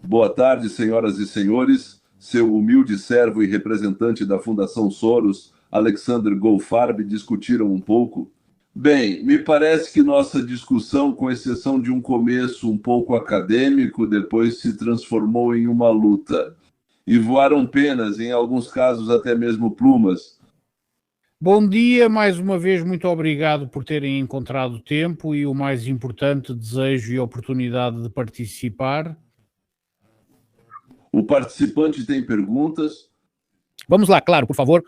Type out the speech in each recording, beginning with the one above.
Boa tarde, senhoras e senhores. Seu humilde servo e representante da Fundação Soros, Alexander Goldfarb, discutiram um pouco. Bem, me parece que nossa discussão, com exceção de um começo um pouco acadêmico, depois se transformou em uma luta. E voaram penas, em alguns casos até mesmo plumas. Bom dia, mais uma vez muito obrigado por terem encontrado tempo e o mais importante, desejo e oportunidade de participar. O participante tem perguntas. Vamos lá, claro, por favor.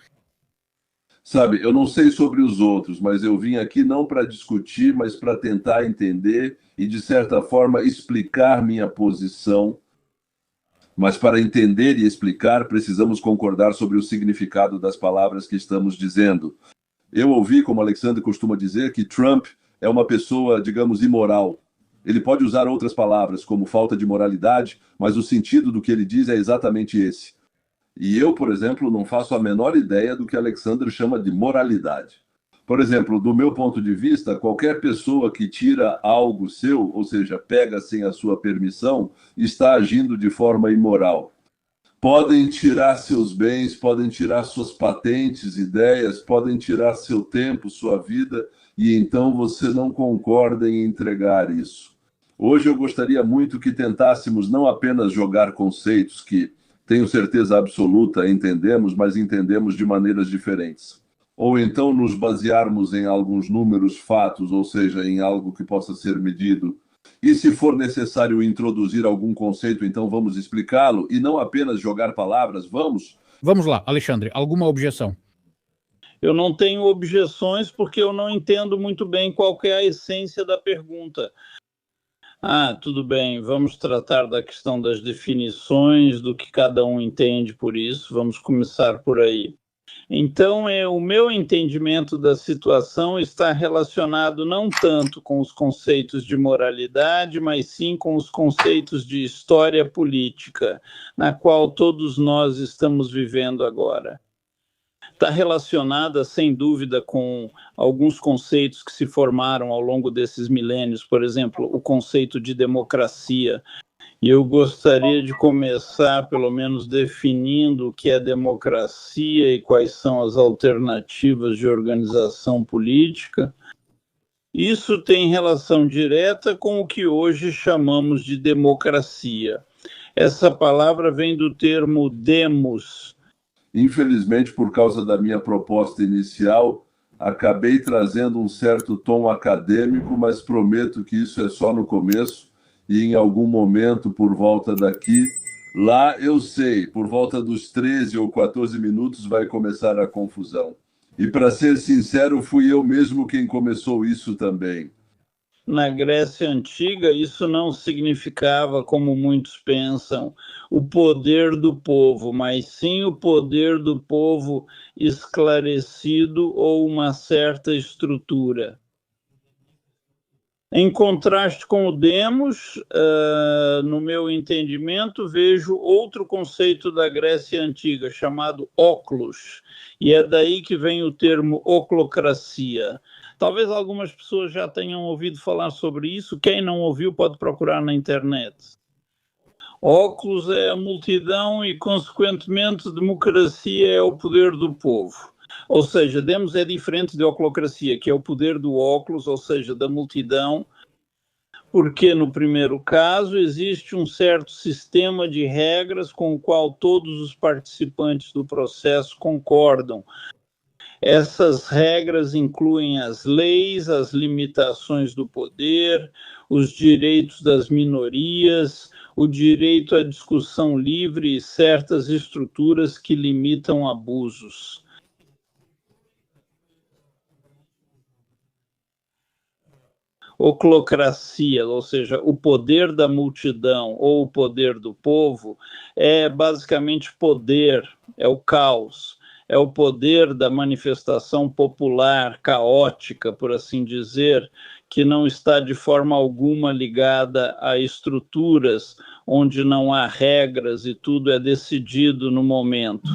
Sabe, eu não sei sobre os outros, mas eu vim aqui não para discutir, mas para tentar entender e, de certa forma, explicar minha posição. Mas para entender e explicar, precisamos concordar sobre o significado das palavras que estamos dizendo. Eu ouvi, como Alexandre costuma dizer, que Trump é uma pessoa, digamos, imoral. Ele pode usar outras palavras, como falta de moralidade, mas o sentido do que ele diz é exatamente esse. E eu, por exemplo, não faço a menor ideia do que Alexandre chama de moralidade. Por exemplo, do meu ponto de vista, qualquer pessoa que tira algo seu, ou seja, pega sem a sua permissão, está agindo de forma imoral. Podem tirar seus bens, podem tirar suas patentes, ideias, podem tirar seu tempo, sua vida, e então você não concorda em entregar isso. Hoje eu gostaria muito que tentássemos não apenas jogar conceitos que, tenho certeza absoluta, entendemos, mas entendemos de maneiras diferentes. Ou então nos basearmos em alguns números, fatos, ou seja, em algo que possa ser medido. E se for necessário introduzir algum conceito, então vamos explicá-lo e não apenas jogar palavras, vamos? Vamos lá, Alexandre, alguma objeção? Eu não tenho objeções porque eu não entendo muito bem qual que é a essência da pergunta. Tudo bem, vamos tratar da questão das definições, do que cada um entende por isso, vamos começar por aí. Então, o meu entendimento da situação está relacionado não tanto com os conceitos de moralidade, mas sim com os conceitos de história política, na qual todos nós estamos vivendo agora. Está relacionada, sem dúvida, com alguns conceitos que se formaram ao longo desses milênios, por exemplo, o conceito de democracia. E eu gostaria de começar, pelo menos, definindo o que é democracia e quais são as alternativas de organização política. Isso tem relação direta com o que hoje chamamos de democracia. Essa palavra vem do termo demos. Infelizmente, por causa da minha proposta inicial, acabei trazendo um certo tom acadêmico, mas prometo que isso é só no começo e em algum momento, por volta daqui, lá eu sei, por volta dos 13 ou 14 minutos vai começar a confusão. E para ser sincero, fui eu mesmo quem começou isso também. Na Grécia Antiga, isso não significava, como muitos pensam, o poder do povo, mas sim o poder do povo esclarecido ou uma certa estrutura. Em contraste com o demos, no meu entendimento, vejo outro conceito da Grécia Antiga, chamado óculos, e é daí que vem o termo oclocracia. Talvez algumas pessoas já tenham ouvido falar sobre isso. Quem não ouviu pode procurar na internet. Óculos é a multidão e, consequentemente, democracia é o poder do povo. Ou seja, demos é diferente de oclocracia, que é o poder do óculos, ou seja, da multidão, porque no primeiro caso existe um certo sistema de regras com o qual todos os participantes do processo concordam. Essas regras incluem as leis, as limitações do poder, os direitos das minorias, o direito à discussão livre e certas estruturas que limitam abusos. Oclocracia, ou seja, o poder da multidão ou o poder do povo, é basicamente poder, é o caos. É o poder da manifestação popular, caótica, por assim dizer, que não está de forma alguma ligada a estruturas onde não há regras e tudo é decidido no momento.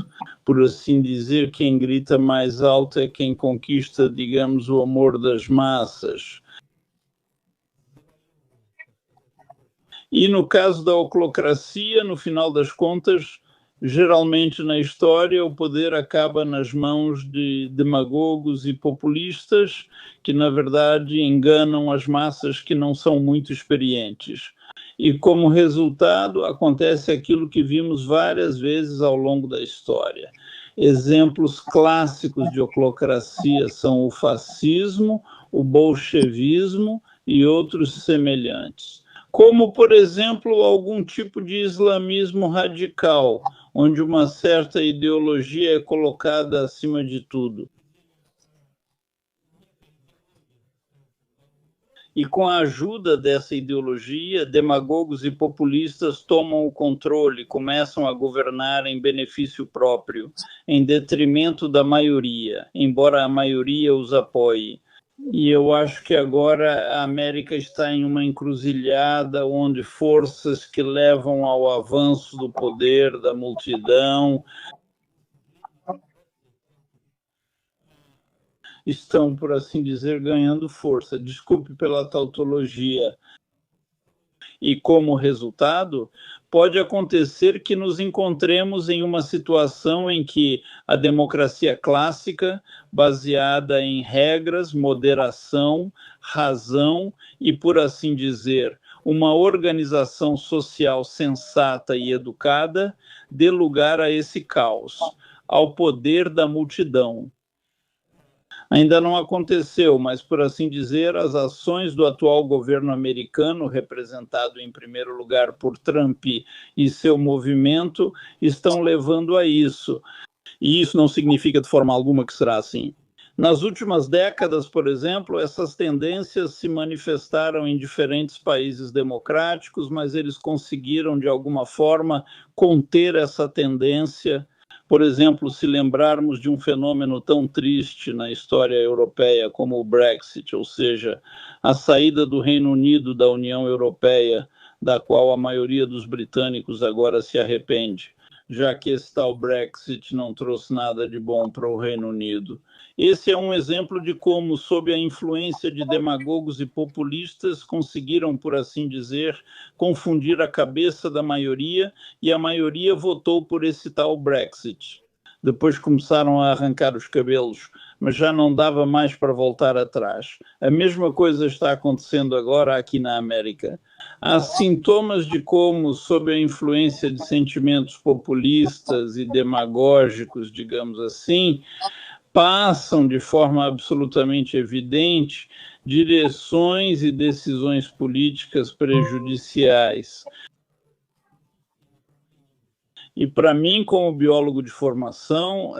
Por assim dizer, quem grita mais alto é quem conquista, digamos, o amor das massas. E no caso da oclocracia, no final das contas, geralmente na história, o poder acaba nas mãos de demagogos e populistas que, na verdade, enganam as massas que não são muito experientes. E, como resultado, acontece aquilo que vimos várias vezes ao longo da história. Exemplos clássicos de oclocracia são o fascismo, o bolchevismo e outros semelhantes. Como, por exemplo, algum tipo de islamismo radical, onde uma certa ideologia é colocada acima de tudo. E com a ajuda dessa ideologia, demagogos e populistas tomam o controle, começam a governar em benefício próprio, em detrimento da maioria, embora a maioria os apoie. E eu acho que agora a América está em uma encruzilhada onde forças que levam ao avanço do poder da multidão estão, por assim dizer, ganhando força. Desculpe pela tautologia. E como resultado, pode acontecer que nos encontremos em uma situação em que a democracia clássica, baseada em regras, moderação, razão e, por assim dizer, uma organização social sensata e educada, dê lugar a esse caos, ao poder da multidão. Ainda não aconteceu, mas, por assim dizer, as ações do atual governo americano, representado em primeiro lugar por Trump e seu movimento, estão levando a isso. E isso não significa de forma alguma que será assim. Nas últimas décadas, por exemplo, essas tendências se manifestaram em diferentes países democráticos, mas eles conseguiram, de alguma forma, conter essa tendência. Por exemplo, se lembrarmos de um fenômeno tão triste na história europeia como o Brexit, ou seja, a saída do Reino Unido da União Europeia, da qual a maioria dos britânicos agora se arrepende, já que esse tal Brexit não trouxe nada de bom para o Reino Unido. Esse é um exemplo de como, sob a influência de demagogos e populistas, conseguiram, por assim dizer, confundir a cabeça da maioria, e a maioria votou por esse tal Brexit. Depois começaram a arrancar os cabelos, mas já não dava mais para voltar atrás. A mesma coisa está acontecendo agora aqui na América. Há sintomas de como, sob a influência de sentimentos populistas e demagógicos, digamos assim, passam de forma absolutamente evidente direções e decisões políticas prejudiciais. E para mim, como biólogo de formação,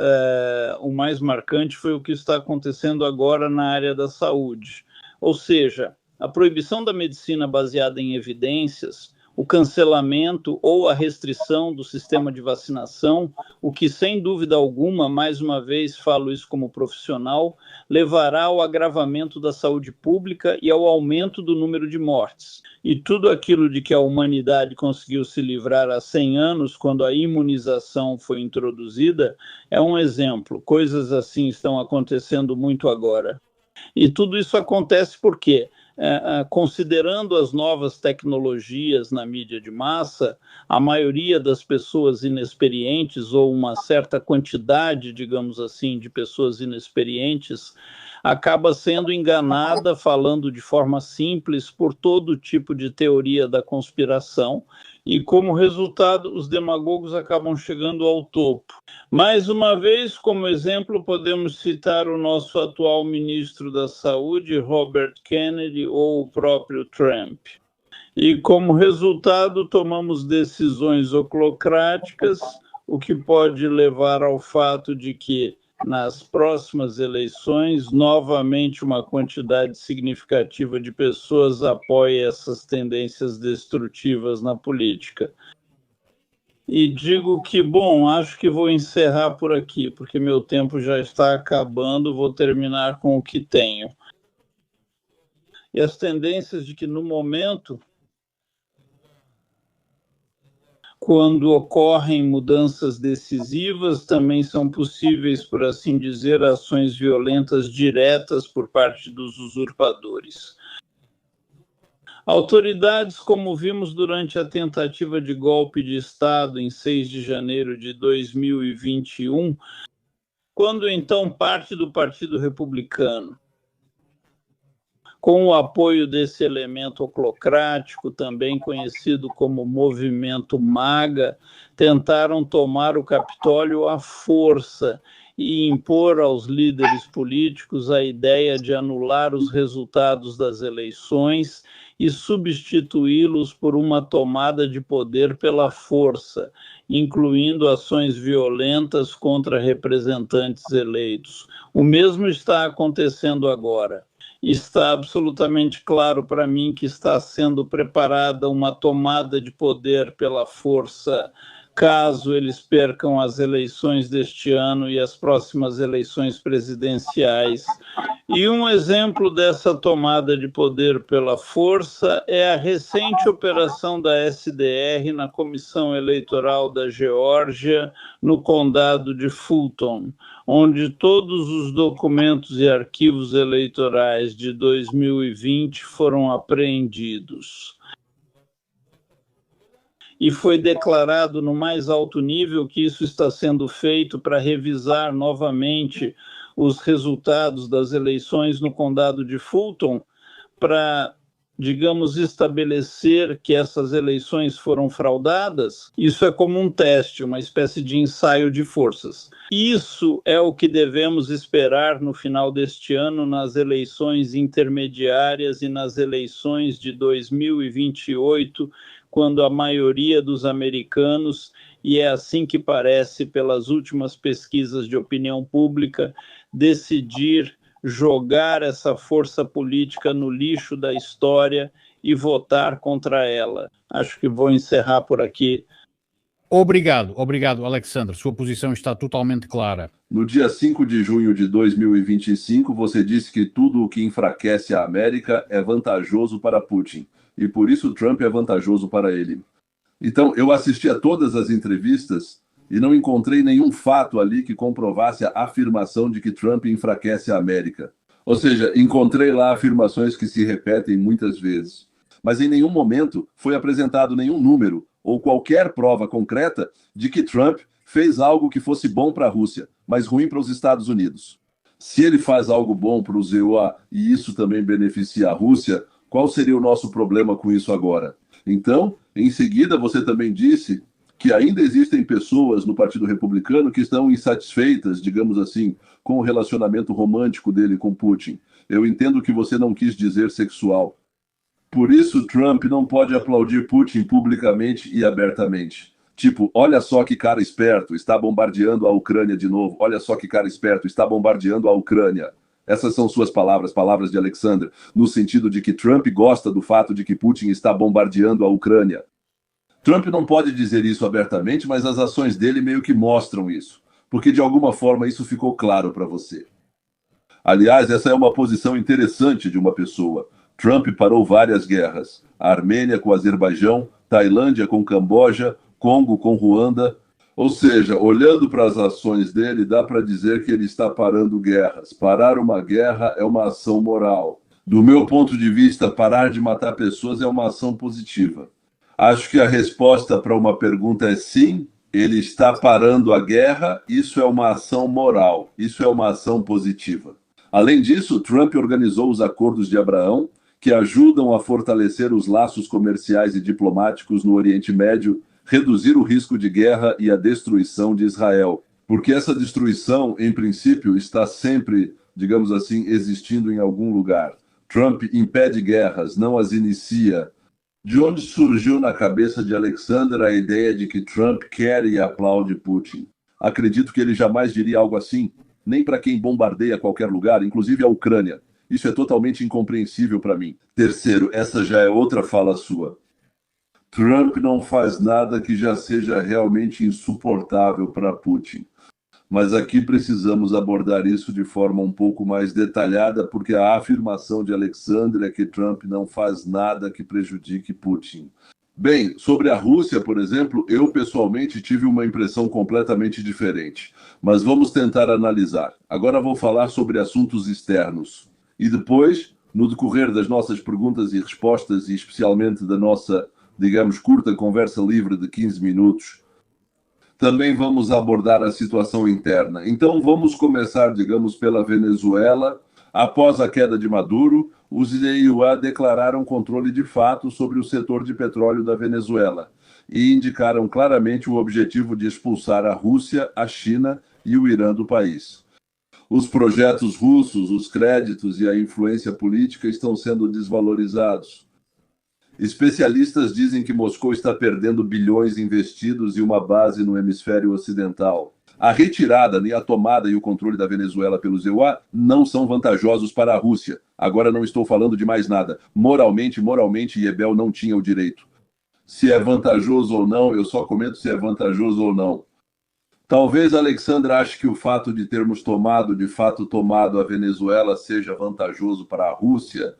o mais marcante foi o que está acontecendo agora na área da saúde. Ou seja, a proibição da medicina baseada em evidências, o cancelamento ou a restrição do sistema de vacinação, o que, sem dúvida alguma, mais uma vez falo isso como profissional, levará ao agravamento da saúde pública e ao aumento do número de mortes. E tudo aquilo de que a humanidade conseguiu se livrar há 100 anos, quando a imunização foi introduzida, é um exemplo. Coisas assim estão acontecendo muito agora. E tudo isso acontece por quê? Considerando as novas tecnologias na mídia de massa, a maioria das pessoas inexperientes, ou uma certa quantidade, digamos assim, de pessoas inexperientes, acaba sendo enganada, falando de forma simples, por todo tipo de teoria da conspiração, e como resultado, os demagogos acabam chegando ao topo. Mais uma vez, como exemplo, podemos citar o nosso atual ministro da Saúde, Robert Kennedy, ou o próprio Trump. E como resultado, tomamos decisões oclocráticas, o que pode levar ao fato de que, nas próximas eleições, novamente uma quantidade significativa de pessoas apoie essas tendências destrutivas na política. E digo que, bom, acho que vou encerrar por aqui, porque meu tempo já está acabando, vou terminar com o que tenho. E as tendências de que, no momento, quando ocorrem mudanças decisivas, também são possíveis, por assim dizer, ações violentas diretas por parte dos usurpadores. Autoridades, como vimos durante a tentativa de golpe de Estado em 6 de janeiro de 2021, quando então parte do Partido Republicano, com o apoio desse elemento oclocrático, também conhecido como Movimento MAGA, tentaram tomar o Capitólio à força e impor aos líderes políticos a ideia de anular os resultados das eleições e substituí-los por uma tomada de poder pela força, incluindo ações violentas contra representantes eleitos. O mesmo está acontecendo agora. Está absolutamente claro para mim que está sendo preparada uma tomada de poder pela força, caso eles percam as eleições deste ano e as próximas eleições presidenciais. E um exemplo dessa tomada de poder pela força é a recente operação da SDR na Comissão Eleitoral da Geórgia, no condado de Fulton, onde todos os documentos e arquivos eleitorais de 2020 foram apreendidos. E foi declarado no mais alto nível que isso está sendo feito para revisar novamente os resultados das eleições no condado de Fulton, para, digamos, estabelecer que essas eleições foram fraudadas. Isso é como um teste, uma espécie de ensaio de forças. Isso é o que devemos esperar no final deste ano nas eleições intermediárias e nas eleições de 2028, quando a maioria dos americanos, e é assim que parece pelas últimas pesquisas de opinião pública, decidir jogar essa força política no lixo da história e votar contra ela. Acho que vou encerrar por aqui. Obrigado, Alexandre. Sua posição está totalmente clara. No dia 5 de junho de 2025, você disse que tudo o que enfraquece a América é vantajoso para Putin. E por isso Trump é vantajoso para ele. Então, eu assisti a todas as entrevistas e não encontrei nenhum fato ali que comprovasse a afirmação de que Trump enfraquece a América. Ou seja, encontrei lá afirmações que se repetem muitas vezes. Mas em nenhum momento foi apresentado nenhum número ou qualquer prova concreta de que Trump fez algo que fosse bom para a Rússia, mas ruim para os Estados Unidos. Se ele faz algo bom para os EUA e isso também beneficia a Rússia, qual seria o nosso problema com isso agora? Então, em seguida, você também disse que ainda existem pessoas no Partido Republicano que estão insatisfeitas, digamos assim, com o relacionamento romântico dele com Putin. Eu entendo que você não quis dizer sexual. Por isso, Trump não pode aplaudir Putin publicamente e abertamente. Tipo, olha só que cara esperto, está bombardeando a Ucrânia de novo. Olha só que cara esperto, está bombardeando a Ucrânia. Essas são suas palavras, palavras de Alexander, no sentido de que Trump gosta do fato de que Putin está bombardeando a Ucrânia. Trump não pode dizer isso abertamente, mas as ações dele meio que mostram isso, porque de alguma forma isso ficou claro para você. Aliás, essa é uma posição interessante de uma pessoa. Trump parou várias guerras. A Armênia com o Azerbaijão, Tailândia com Camboja, Congo com Ruanda. Ou seja, olhando para as ações dele, dá para dizer que ele está parando guerras. Parar uma guerra é uma ação moral. Do meu ponto de vista, parar de matar pessoas é uma ação positiva. Acho que a resposta para uma pergunta é sim, ele está parando a guerra, isso é uma ação moral, isso é uma ação positiva. Além disso, Trump organizou os Acordos de Abraão, que ajudam a fortalecer os laços comerciais e diplomáticos no Oriente Médio, reduzir o risco de guerra e a destruição de Israel. Porque essa destruição, em princípio, está sempre, digamos assim, existindo em algum lugar. Trump impede guerras, não as inicia. De onde surgiu na cabeça de Alexander a ideia de que Trump quer e aplaude Putin? Acredito que ele jamais diria algo assim, nem para quem bombardeia qualquer lugar, inclusive a Ucrânia. Isso é totalmente incompreensível para mim. Terceiro, essa já é outra fala sua. Trump não faz nada que já seja realmente insuportável para Putin. Mas aqui precisamos abordar isso de forma um pouco mais detalhada, porque a afirmação de Alexander é que Trump não faz nada que prejudique Putin. Bem, sobre a Rússia, por exemplo, eu pessoalmente tive uma impressão completamente diferente. Mas vamos tentar analisar. Agora vou falar sobre assuntos externos. E depois, no decorrer das nossas perguntas e respostas, e especialmente da nossa, digamos, curta conversa livre de 15 minutos, também vamos abordar a situação interna. Então, vamos começar, digamos, pela Venezuela. Após a queda de Maduro, os EIUA declararam controle de fato sobre o setor de petróleo da Venezuela e indicaram claramente o objetivo de expulsar a Rússia, a China e o Irã do país. Os projetos russos, os créditos e a influência política estão sendo desvalorizados. Especialistas dizem que Moscou está perdendo bilhões investidos e uma base no hemisfério ocidental. A retirada, a tomada e o controle da Venezuela pelos EUA não são vantajosos para a Rússia. Agora não estou falando de mais nada. Moralmente, Yebel não tinha o direito. Se é vantajoso ou não, eu só comento se é vantajoso ou não. Talvez Alexandre ache que o fato de termos de fato tomado a Venezuela seja vantajoso para a Rússia,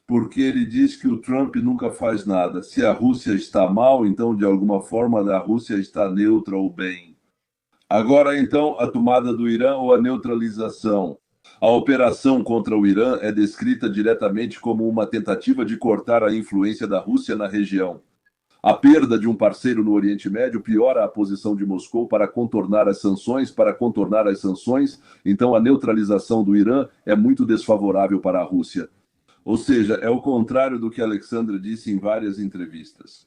porque ele diz que o Trump nunca faz nada. Se a Rússia está mal, então, de alguma forma, a Rússia está neutra ou bem. Agora, então, a tomada do Irã ou a neutralização. A operação contra o Irã é descrita diretamente como uma tentativa de cortar a influência da Rússia na região. A perda de um parceiro no Oriente Médio piora a posição de Moscou para contornar as sanções, então a neutralização do Irã é muito desfavorável para a Rússia. Ou seja, é o contrário do que Alexandre disse em várias entrevistas.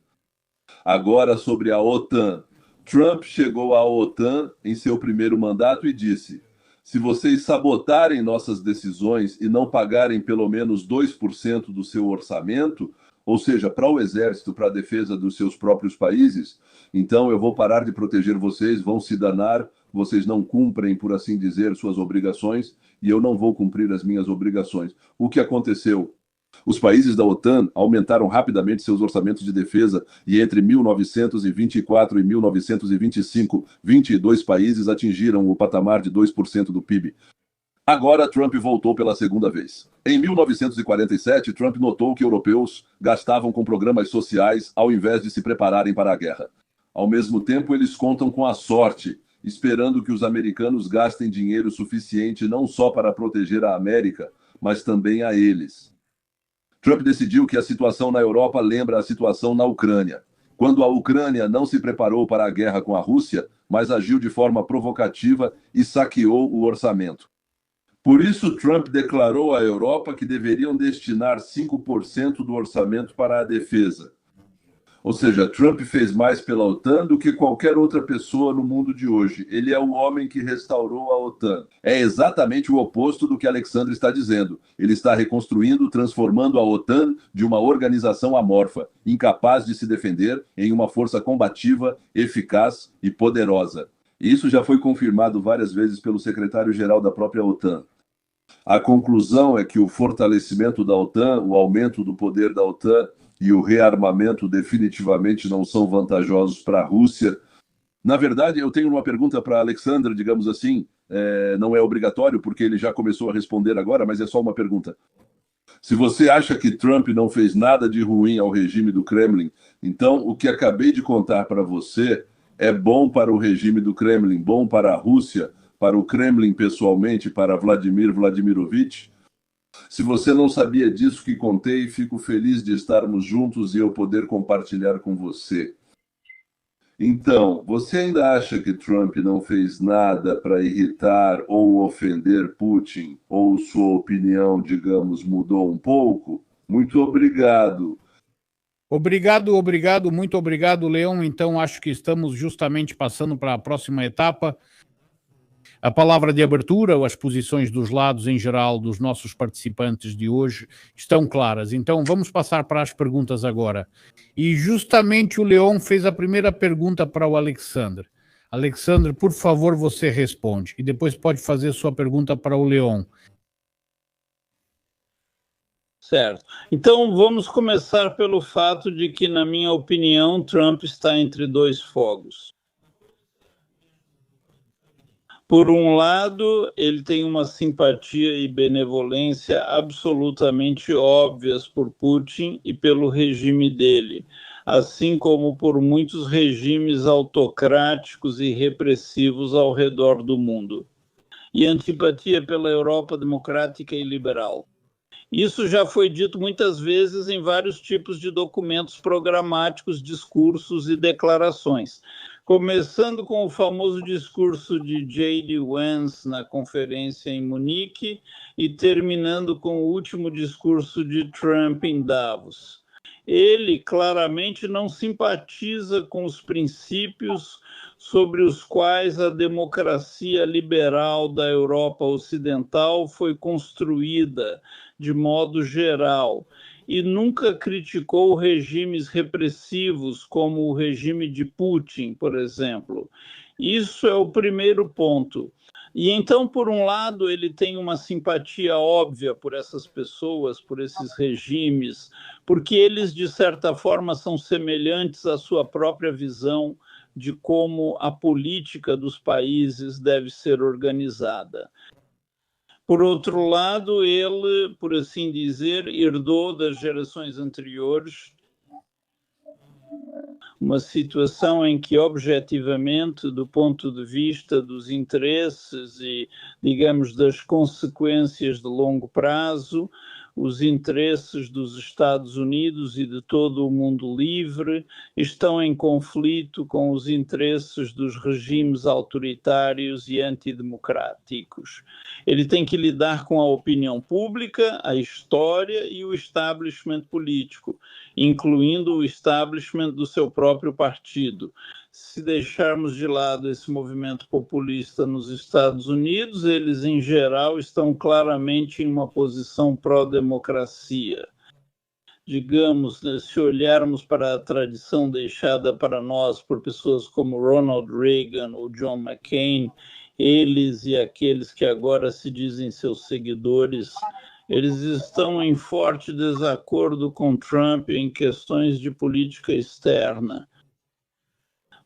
Agora, sobre a OTAN. Trump chegou à OTAN em seu primeiro mandato e disse: se vocês sabotarem nossas decisões e não pagarem pelo menos 2% do seu orçamento, ou seja, para o exército, para a defesa dos seus próprios países, então eu vou parar de proteger vocês, vão se danar, vocês não cumprem, por assim dizer, suas obrigações, e eu não vou cumprir as minhas obrigações. O que aconteceu? Os países da OTAN aumentaram rapidamente seus orçamentos de defesa e entre 1924 e 1925, 22 países atingiram o patamar de 2% do PIB. Agora, Trump voltou pela segunda vez. Em 1947, Trump notou que europeus gastavam com programas sociais ao invés de se prepararem para a guerra. Ao mesmo tempo, eles contam com a sorte, esperando que os americanos gastem dinheiro suficiente não só para proteger a América, mas também a eles. Trump decidiu que a situação na Europa lembra a situação na Ucrânia, quando a Ucrânia não se preparou para a guerra com a Rússia, mas agiu de forma provocativa e saqueou o orçamento. Por isso, Trump declarou à Europa que deveriam destinar 5% do orçamento para a defesa. Ou seja, Trump fez mais pela OTAN do que qualquer outra pessoa no mundo de hoje. Ele é o homem que restaurou a OTAN. É exatamente o oposto do que Alexandre está dizendo. Ele está reconstruindo, transformando a OTAN de uma organização amorfa, incapaz de se defender, em uma força combativa, eficaz e poderosa. Isso já foi confirmado várias vezes pelo secretário-geral da própria OTAN. A conclusão é que o fortalecimento da OTAN, o aumento do poder da OTAN e o rearmamento definitivamente não são vantajosos para a Rússia. Na verdade, eu tenho uma pergunta para Alexandre, digamos assim, não é obrigatório, porque ele já começou a responder agora, mas é só uma pergunta. Se você acha que Trump não fez nada de ruim ao regime do Kremlin, então o que acabei de contar para você é bom para o regime do Kremlin, bom para a Rússia, para o Kremlin pessoalmente, para Vladimir Vladimirovich? Se você não sabia disso que contei, fico feliz de estarmos juntos e eu poder compartilhar com você. Então, você ainda acha que Trump não fez nada para irritar ou ofender Putin? Ou sua opinião, digamos, mudou um pouco? Muito obrigado. Obrigado, muito obrigado, Leão. Então, acho que estamos justamente passando para a próxima etapa. A palavra de abertura, ou as posições dos lados em geral dos nossos participantes de hoje estão claras. Então, vamos passar para as perguntas agora. E justamente o Leon fez a primeira pergunta para o Alexandre. Alexandre, por favor, você responde. E depois pode fazer sua pergunta para o Leon. Certo. Então, vamos começar pelo fato de que, na minha opinião, Trump está entre dois fogos. Por um lado, ele tem uma simpatia e benevolência absolutamente óbvias por Putin e pelo regime dele, assim como por muitos regimes autocráticos e repressivos ao redor do mundo, e antipatia pela Europa democrática e liberal. Isso já foi dito muitas vezes em vários tipos de documentos programáticos, discursos e declarações. Começando com o famoso discurso de J.D. Vance na conferência em Munique e terminando com o último discurso de Trump em Davos. Ele claramente não simpatiza com os princípios sobre os quais a democracia liberal da Europa Ocidental foi construída de modo geral, e nunca criticou regimes repressivos como o regime de Putin, por exemplo. Isso é o primeiro ponto. E então, por um lado, ele tem uma simpatia óbvia por essas pessoas, por esses regimes, porque eles, de certa forma, são semelhantes à sua própria visão de como a política dos países deve ser organizada. Por outro lado, ele, por assim dizer, herdou das gerações anteriores uma situação em que, objetivamente, do ponto de vista dos interesses e, digamos, das consequências de longo prazo, os interesses dos Estados Unidos e de todo o mundo livre estão em conflito com os interesses dos regimes autoritários e antidemocráticos. Ele tem que lidar com a opinião pública, a história e o establishment político, incluindo o establishment do seu próprio partido. Se deixarmos de lado esse movimento populista nos Estados Unidos, eles, em geral, estão claramente em uma posição pró-democracia. Digamos, se olharmos para a tradição deixada para nós por pessoas como Ronald Reagan ou John McCain, eles e aqueles que agora se dizem seus seguidores, eles estão em forte desacordo com Trump em questões de política externa.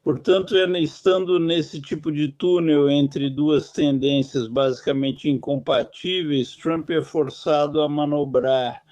Portanto, estando nesse tipo de túnel entre duas tendências basicamente incompatíveis, Trump é forçado a manobrar.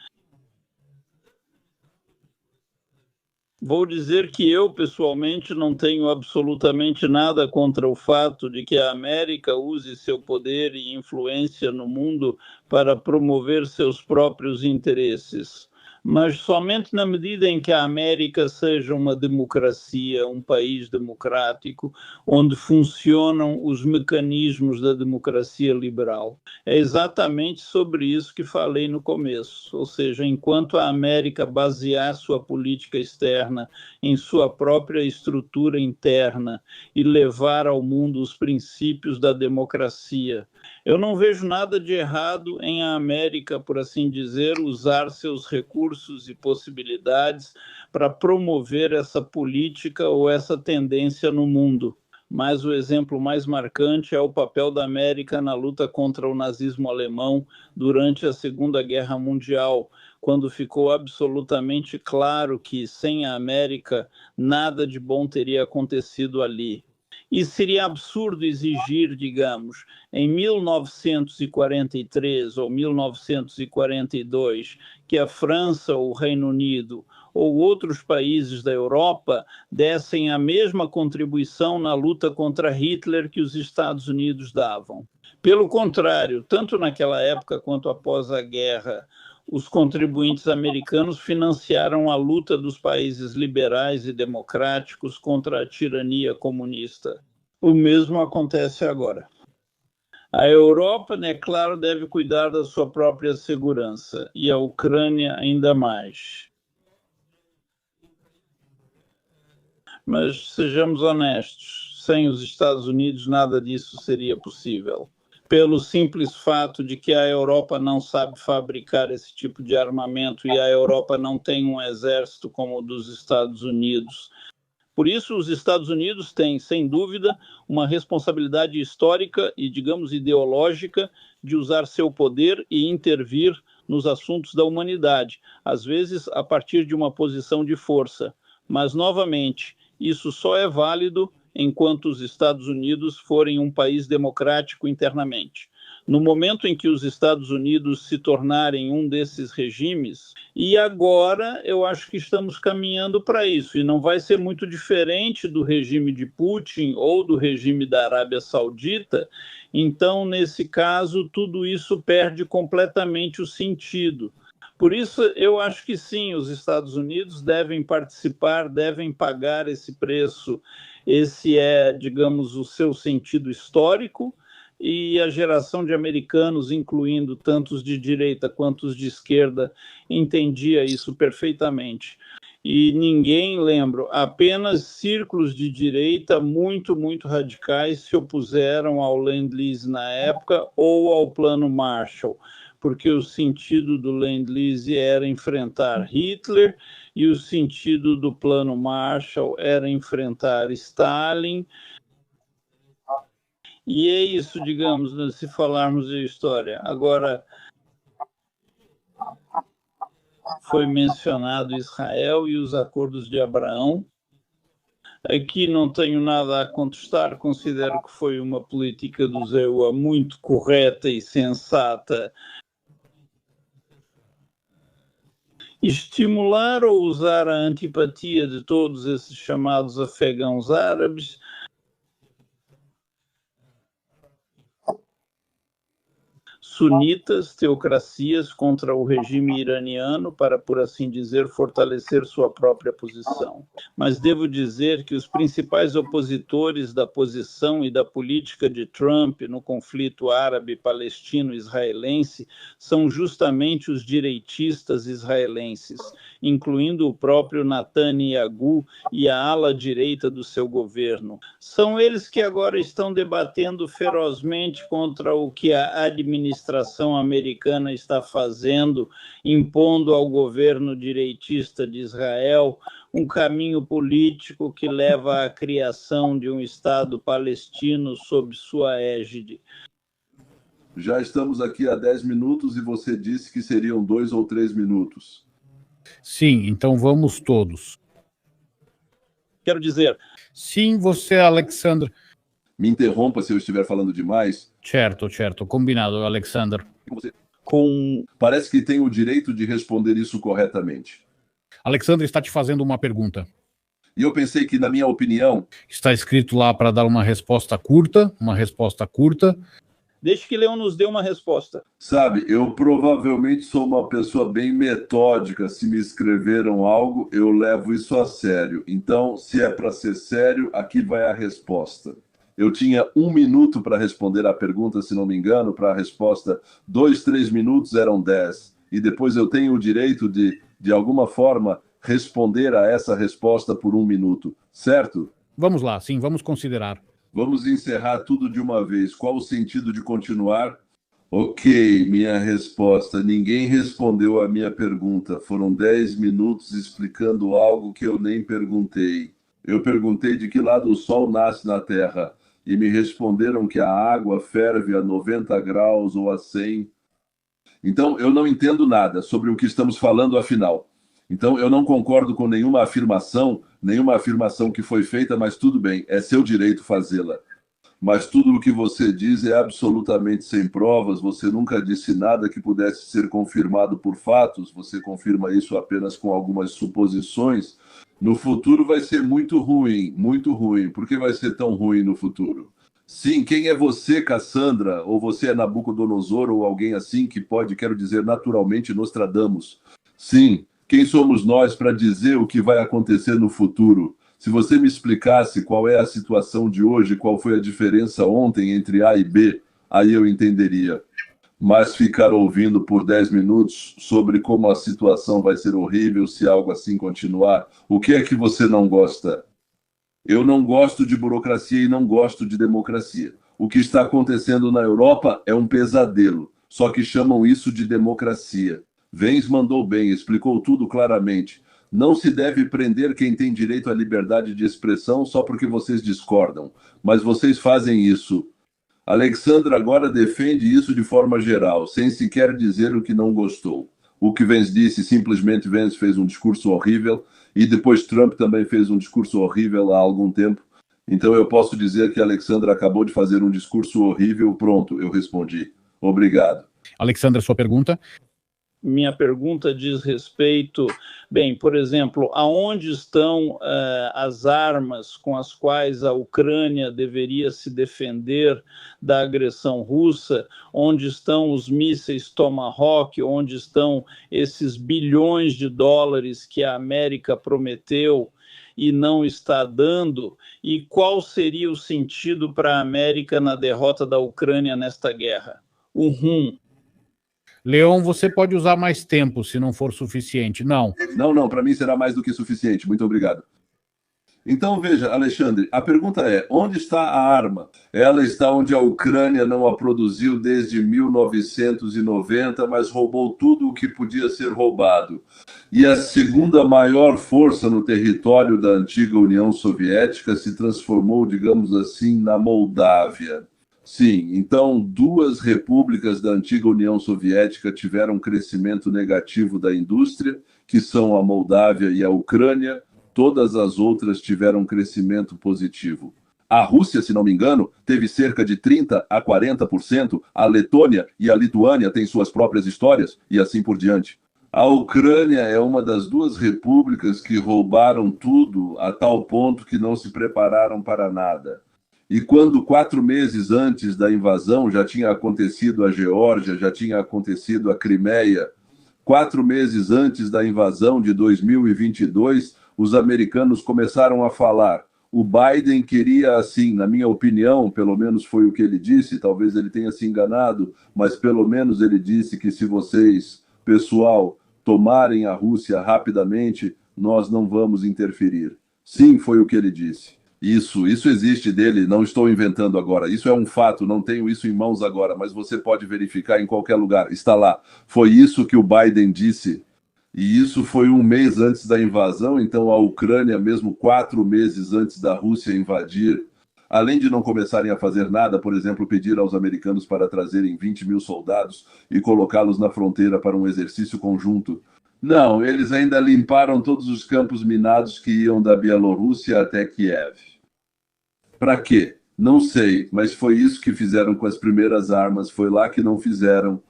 Vou dizer que eu, pessoalmente, não tenho absolutamente nada contra o fato de que a América use seu poder e influência no mundo para promover seus próprios interesses. Mas somente na medida em que a América seja uma democracia, um país democrático, onde funcionam os mecanismos da democracia liberal. É exatamente sobre isso que falei no começo, ou seja, enquanto a América basear sua política externa em sua própria estrutura interna e levar ao mundo os princípios da democracia, eu não vejo nada de errado em a América, por assim dizer, usar seus recursos e possibilidades para promover essa política ou essa tendência no mundo. Mas o exemplo mais marcante é o papel da América na luta contra o nazismo alemão durante a Segunda Guerra Mundial, quando ficou absolutamente claro que, sem a América, nada de bom teria acontecido ali. E seria absurdo exigir, digamos, em 1943 ou 1942, que a França ou o Reino Unido ou outros países da Europa dessem a mesma contribuição na luta contra Hitler que os Estados Unidos davam. Pelo contrário, tanto naquela época quanto após a guerra, os contribuintes americanos financiaram a luta dos países liberais e democráticos contra a tirania comunista. O mesmo acontece agora. A Europa, né, claro, deve cuidar da sua própria segurança, e a Ucrânia ainda mais. Mas sejamos honestos, sem os Estados Unidos nada disso seria possível. Pelo simples fato de que a Europa não sabe fabricar esse tipo de armamento e a Europa não tem um exército como o dos Estados Unidos. Por isso, os Estados Unidos têm, sem dúvida, uma responsabilidade histórica e, digamos, ideológica de usar seu poder e intervir nos assuntos da humanidade, às vezes a partir de uma posição de força. Mas, novamente, isso só é válido enquanto os Estados Unidos forem um país democrático internamente. No momento em que os Estados Unidos se tornarem um desses regimes, e agora eu acho que estamos caminhando para isso, e não vai ser muito diferente do regime de Putin ou do regime da Arábia Saudita, então, nesse caso, tudo isso perde completamente o sentido. Por isso, eu acho que sim, os Estados Unidos devem participar, devem pagar esse preço. Esse é, digamos, o seu sentido histórico, e a geração de americanos, incluindo tanto os de direita quanto os de esquerda, entendia isso perfeitamente. E ninguém, lembro, apenas círculos de direita muito, muito radicais se opuseram ao Lend-Lease na época ou ao Plano Marshall, porque o sentido do Lend-Lease era enfrentar Hitler e o sentido do Plano Marshall era enfrentar Stalin. E é isso, digamos, né, se falarmos de história. Agora, foi mencionado Israel e os acordos de Abraão. Aqui não tenho nada a contestar, considero que foi uma política do ZEUA muito correta e sensata. Estimular ou usar a antipatia de todos esses chamados afegãos árabes, sunitas, teocracias contra o regime iraniano para, por assim dizer, fortalecer sua própria posição. Mas devo dizer que os principais opositores da posição e da política de Trump no conflito árabe-palestino-israelense são justamente os direitistas israelenses, incluindo o próprio Netanyahu e a ala direita do seu governo. São eles que agora estão debatendo ferozmente contra o que a administração americana está fazendo, impondo ao governo direitista de Israel um caminho político que leva à criação de um Estado palestino sob sua égide. Já estamos aqui há 10 minutos e você disse que seriam 2 ou 3 minutos. Sim, então vamos todos. Quero dizer... Sim, você, Alexandre. Me interrompa se eu estiver falando demais. Certo, combinado, Alexandre. Parece que tem o direito de responder isso corretamente. Alexandre está te fazendo uma pergunta. E eu pensei que, na minha opinião... Está escrito lá para dar uma resposta curta. Deixe que Leão nos dê uma resposta. Sabe, eu provavelmente sou uma pessoa bem metódica. Se me escreveram algo, eu levo isso a sério. Então, se é para ser sério, aqui vai a resposta. Eu tinha 1 minuto para responder a pergunta, se não me engano, para a resposta 2, 3 minutos eram 10. E depois eu tenho o direito de alguma forma, responder a essa resposta por 1 minuto, certo? Vamos lá, sim, vamos considerar. Vamos encerrar tudo de uma vez. Qual o sentido de continuar? Ok, minha resposta. Ninguém respondeu a minha pergunta. Foram 10 minutos explicando algo que eu nem perguntei. Eu perguntei de que lado o sol nasce na Terra. E me responderam que a água ferve a 90 graus ou a 100. Então, eu não entendo nada sobre o que estamos falando, afinal. Então, eu não concordo com nenhuma afirmação que foi feita, mas tudo bem, é seu direito fazê-la. Mas tudo o que você diz é absolutamente sem provas, você nunca disse nada que pudesse ser confirmado por fatos, você confirma isso apenas com algumas suposições. No futuro vai ser muito ruim. Por que vai ser tão ruim no futuro? Sim, quem é você, Cassandra? Ou você é Nabucodonosor ou alguém assim que pode, quero dizer, naturalmente Nostradamus? Sim, quem somos nós para dizer o que vai acontecer no futuro? Se você me explicasse qual é a situação de hoje, qual foi a diferença ontem entre A e B, aí eu entenderia. Mas ficar ouvindo por 10 minutos sobre como a situação vai ser horrível se algo assim continuar, o que é que você não gosta? Eu não gosto de burocracia e não gosto de democracia. O que está acontecendo na Europa é um pesadelo, só que chamam isso de democracia. Vence mandou bem, explicou tudo claramente. Não se deve prender quem tem direito à liberdade de expressão só porque vocês discordam, mas vocês fazem isso. Alexandra agora defende isso de forma geral, sem sequer dizer o que não gostou. O que Vence disse, simplesmente Vence fez um discurso horrível, e depois Trump também fez um discurso horrível há algum tempo. Então eu posso dizer que Alexandra acabou de fazer um discurso horrível, pronto, eu respondi. Obrigado. Alexandra, sua pergunta? minha pergunta diz respeito, bem, por exemplo, aonde estão as armas com as quais a Ucrânia deveria se defender da agressão russa, onde estão os mísseis Tomahawk, onde estão esses bilhões de dólares que a América prometeu e não está dando, e qual seria o sentido para a América na derrota da Ucrânia nesta guerra? O rum. Leon, você pode usar mais tempo se não for suficiente. Não. Não, para mim será mais do que suficiente. Muito obrigado. Então, veja, Alexandre, a pergunta é, onde está a arma? Ela está onde a Ucrânia não a produziu desde 1990, mas roubou tudo o que podia ser roubado. E a segunda maior força no território da antiga União Soviética se transformou, digamos assim, na Moldávia. Sim, então duas repúblicas da antiga União Soviética tiveram um crescimento negativo da indústria, que são a Moldávia e a Ucrânia. Todas as outras tiveram um crescimento positivo. A Rússia, se não me engano, teve cerca de 30% a 40%. A Letônia e a Lituânia têm suas próprias histórias e assim por diante. A Ucrânia é uma das duas repúblicas que roubaram tudo a tal ponto que não se prepararam para nada. E quando 4 meses antes da invasão já tinha acontecido a Geórgia, já tinha acontecido a Crimeia, 4 meses antes da invasão de 2022, os americanos começaram a falar. O Biden queria, assim, na minha opinião, pelo menos foi o que ele disse, talvez ele tenha se enganado, mas pelo menos ele disse que se vocês, pessoal, tomarem a Rússia rapidamente, nós não vamos interferir. Sim, foi o que ele disse. Isso existe dele, não estou inventando agora. Isso é um fato, não tenho isso em mãos agora, mas você pode verificar em qualquer lugar. Está lá. Foi isso que o Biden disse. E isso foi 1 mês antes da invasão, então a Ucrânia, mesmo 4 meses antes da Rússia invadir, além de não começarem a fazer nada, por exemplo, pedir aos americanos para trazerem 20 mil soldados e colocá-los na fronteira para um exercício conjunto. Não, eles ainda limparam todos os campos minados que iam da Bielorrússia até Kiev. Para quê? Não sei, mas foi isso que fizeram com as primeiras armas, foi lá que não fizeram.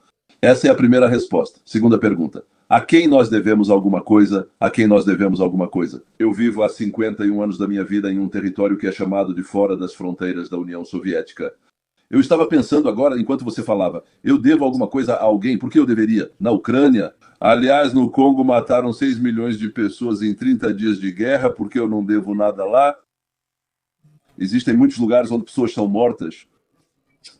Essa é a primeira resposta. Segunda pergunta. A quem nós devemos alguma coisa? A quem nós devemos alguma coisa? Eu vivo há 51 anos da minha vida em um território que é chamado de fora das fronteiras da União Soviética. Eu estava pensando agora, enquanto você falava, eu devo alguma coisa a alguém? Por que eu deveria? Na Ucrânia? Aliás, no Congo mataram 6 milhões de pessoas em 30 dias de guerra, porque eu não devo nada lá? Existem muitos lugares onde pessoas são mortas.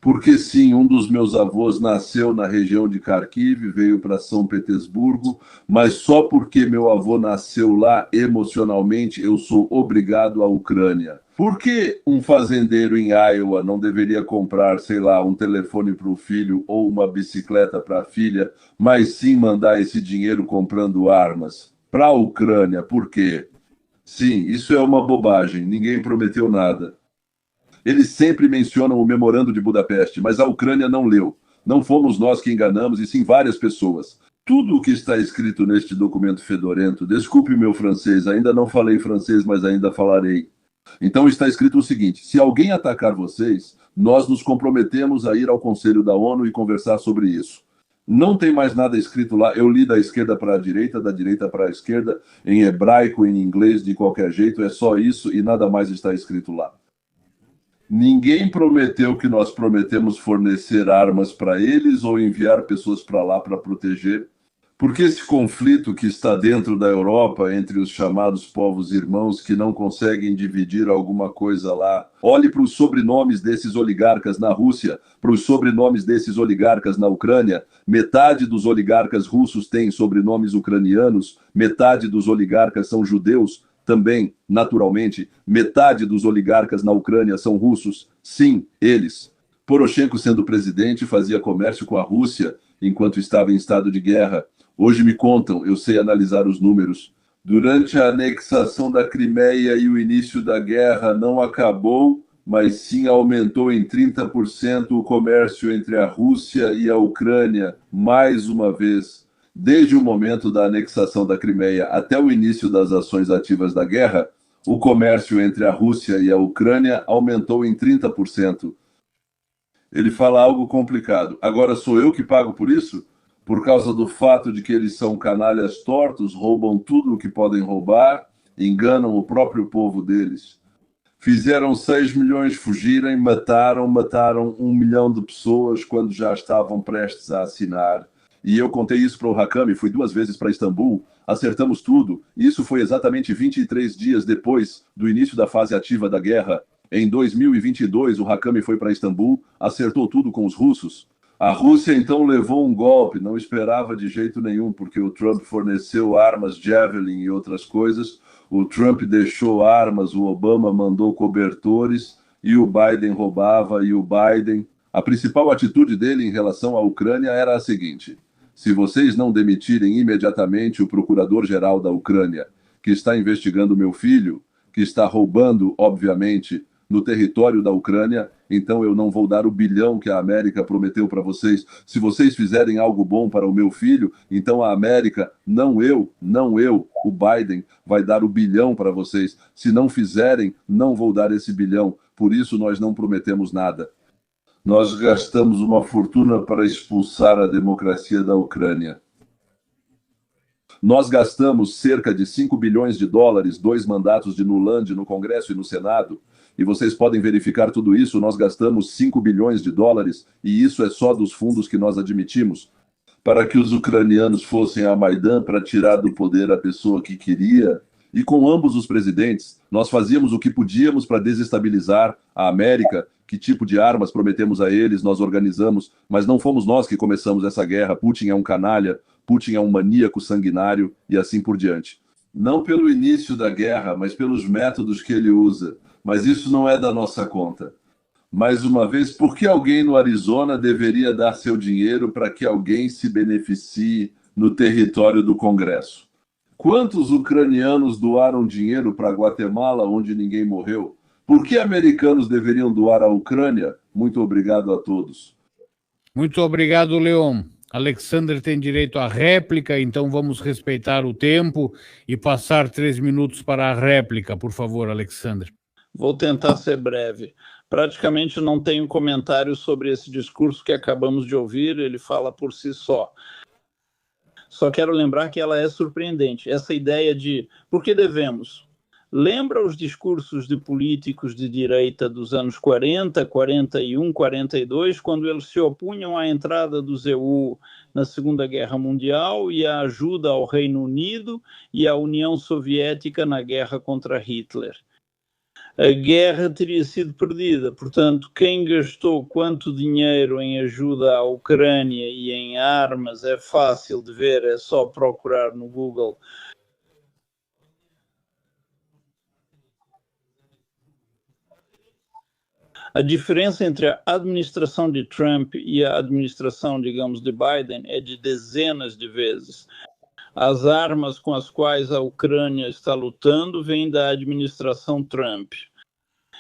Porque sim, um dos meus avós nasceu na região de Kharkiv, veio para São Petersburgo, mas só porque meu avô nasceu lá emocionalmente, eu sou obrigado à Ucrânia. Por que um fazendeiro em Iowa não deveria comprar, sei lá, um telefone para o filho ou uma bicicleta para a filha, mas sim mandar esse dinheiro comprando armas para a Ucrânia? Por quê? Sim, isso é uma bobagem, ninguém prometeu nada. Eles sempre mencionam o Memorando de Budapeste, mas a Ucrânia não leu. Não fomos nós que enganamos, e sim várias pessoas. Tudo o que está escrito neste documento fedorento, desculpe meu francês, ainda não falei francês, mas ainda falarei. Então está escrito o seguinte, se alguém atacar vocês, nós nos comprometemos a ir ao Conselho da ONU e conversar sobre isso. Não tem mais nada escrito lá, eu li da esquerda para a direita, da direita para a esquerda, em hebraico, em inglês, de qualquer jeito, é só isso e nada mais está escrito lá. Ninguém prometeu que nós prometemos fornecer armas para eles ou enviar pessoas para lá para proteger. Porque esse conflito que está dentro da Europa entre os chamados povos irmãos que não conseguem dividir alguma coisa lá. Olhe para os sobrenomes desses oligarcas na Rússia, para os sobrenomes desses oligarcas na Ucrânia. Metade dos oligarcas russos tem sobrenomes ucranianos, metade dos oligarcas são judeus. Também, naturalmente, metade dos oligarcas na Ucrânia são russos. Sim, eles. Poroshenko, sendo presidente, fazia comércio com a Rússia enquanto estava em estado de guerra. Hoje me contam, eu sei analisar os números. Durante a anexação da Crimeia e o início da guerra não acabou, mas sim aumentou em 30% o comércio entre a Rússia e a Ucrânia, mais uma vez. Desde o momento da anexação da Crimeia até o início das ações ativas da guerra, o comércio entre a Rússia e a Ucrânia aumentou em 30%. Ele fala algo complicado. Agora sou eu que pago por isso? por causa do fato de que eles são canalhas tortos, roubam tudo o que podem roubar, enganam o próprio povo deles. Fizeram 6 milhões fugirem, mataram 1 milhão de pessoas quando já estavam prestes a assinar. E eu contei isso para o Hakami, fui 2 vezes para Istambul, acertamos tudo. Isso foi exatamente 23 dias depois do início da fase ativa da guerra. Em 2022, o Hakami foi para Istambul, acertou tudo com os russos. A Rússia então levou um golpe, não esperava de jeito nenhum, porque o Trump forneceu armas Javelin e outras coisas. O Trump deixou armas, o Obama mandou cobertores e o Biden roubava. E o Biden, a principal atitude dele em relação à Ucrânia era a seguinte: se vocês não demitirem imediatamente o procurador-geral da Ucrânia, que está investigando meu filho, que está roubando, obviamente, no território da Ucrânia, então eu não vou dar o bilhão que a América prometeu para vocês. Se vocês fizerem algo bom para o meu filho, então a América, não eu, o Biden, vai dar o bilhão para vocês. Se não fizerem, não vou dar esse bilhão. Por isso nós não prometemos nada. Nós gastamos uma fortuna para expulsar a democracia da Ucrânia. Nós gastamos cerca de 5 bilhões de dólares, 2 mandatos de Nuland no Congresso e no Senado, e vocês podem verificar tudo isso. Nós gastamos 5 bilhões de dólares, e isso é só dos fundos que nós admitimos, para que os ucranianos fossem a Maidan para tirar do poder a pessoa que queria. E com ambos os presidentes, nós fazíamos o que podíamos para desestabilizar a América. Que tipo de armas prometemos a eles, nós organizamos, mas não fomos nós que começamos essa guerra. Putin é um canalha, Putin é um maníaco sanguinário e assim por diante. Não pelo início da guerra, mas pelos métodos que ele usa. Mas isso não é da nossa conta. Mais uma vez, por que alguém no Arizona deveria dar seu dinheiro para que alguém se beneficie no território do Congresso? Quantos ucranianos doaram dinheiro para Guatemala, onde ninguém morreu? Por que americanos deveriam doar à Ucrânia? Muito obrigado a todos. Muito obrigado, Leon. Alexander tem direito à réplica, então vamos respeitar o tempo e passar 3 minutos para a réplica, por favor, Alexander. Vou tentar ser breve. Praticamente não tenho comentário sobre esse discurso que acabamos de ouvir, ele fala por si só. Só quero lembrar que ela é surpreendente. Essa ideia de por que devemos? Lembra os discursos de políticos de direita dos anos 40, 41, 42, quando eles se opunham à entrada do EU na Segunda Guerra Mundial e à ajuda ao Reino Unido e à União Soviética na guerra contra Hitler? A guerra teria sido perdida. Portanto, quem gastou quanto dinheiro em ajuda à Ucrânia e em armas é fácil de ver, é só procurar no Google. A diferença entre a administração de Trump e a administração, digamos, de Biden é de dezenas de vezes. As armas com as quais a Ucrânia está lutando vêm da administração Trump.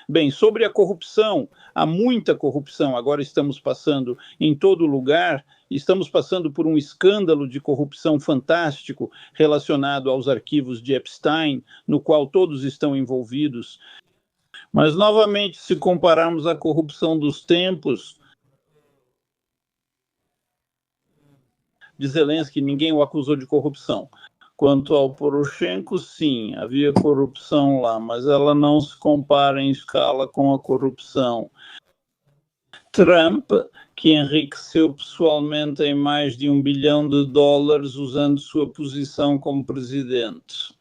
Bem, sobre a corrupção, há muita corrupção. Agora estamos passando em todo lugar, estamos passando por um escândalo de corrupção fantástico relacionado aos arquivos de Epstein, no qual todos estão envolvidos. Mas, novamente, se compararmos a corrupção dos tempos de Zelensky, ninguém o acusou de corrupção. Quanto ao Poroshenko, sim, havia corrupção lá, mas ela não se compara em escala com a corrupção. Trump, que enriqueceu pessoalmente em mais de $1 bilhão usando sua posição como presidente.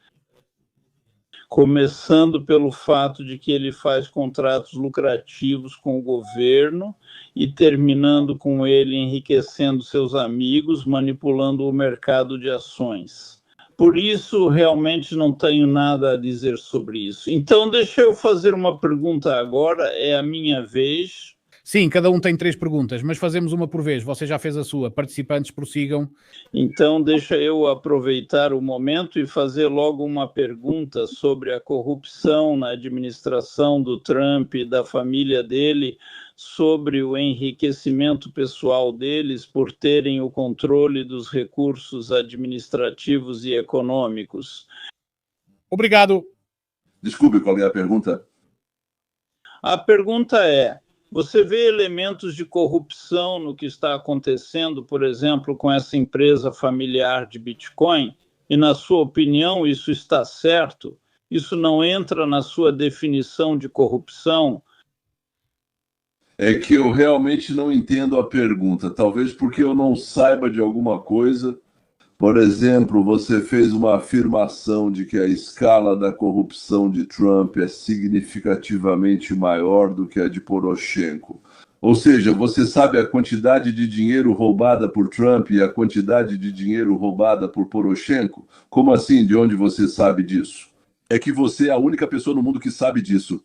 Começando pelo fato de que ele faz contratos lucrativos com o governo e terminando com ele enriquecendo seus amigos, manipulando o mercado de ações. Por isso, realmente não tenho nada a dizer sobre isso. Então, deixa eu fazer uma pergunta agora, é a minha vez. Sim, cada um tem 3 perguntas, mas fazemos uma por vez. Você já fez a sua. Participantes, prossigam. Então, deixa eu aproveitar o momento e fazer logo uma pergunta sobre a corrupção na administração do Trump e da família dele, sobre o enriquecimento pessoal deles por terem o controle dos recursos administrativos e econômicos. Obrigado. Desculpe, qual é a pergunta? A pergunta é: Você vê elementos de corrupção no que está acontecendo, por exemplo, com essa empresa familiar de Bitcoin? E, na sua opinião, isso está certo? Isso não entra na sua definição de corrupção? É que eu realmente não entendo a pergunta. Talvez porque eu não saiba de alguma coisa. Por exemplo, você fez uma afirmação de que a escala da corrupção de Trump é significativamente maior do que a de Poroshenko. Ou seja, você sabe a quantidade de dinheiro roubada por Trump e a quantidade de dinheiro roubada por Poroshenko? Como assim? De onde você sabe disso? É que você é a única pessoa no mundo que sabe disso.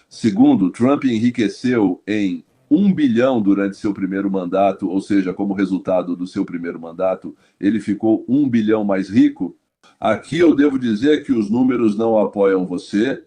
Segundo, Trump enriqueceu em 1 bilhão durante seu primeiro mandato, ou seja, como resultado do seu primeiro mandato, ele ficou 1 bilhão mais rico. Aqui eu devo dizer que os números não apoiam você.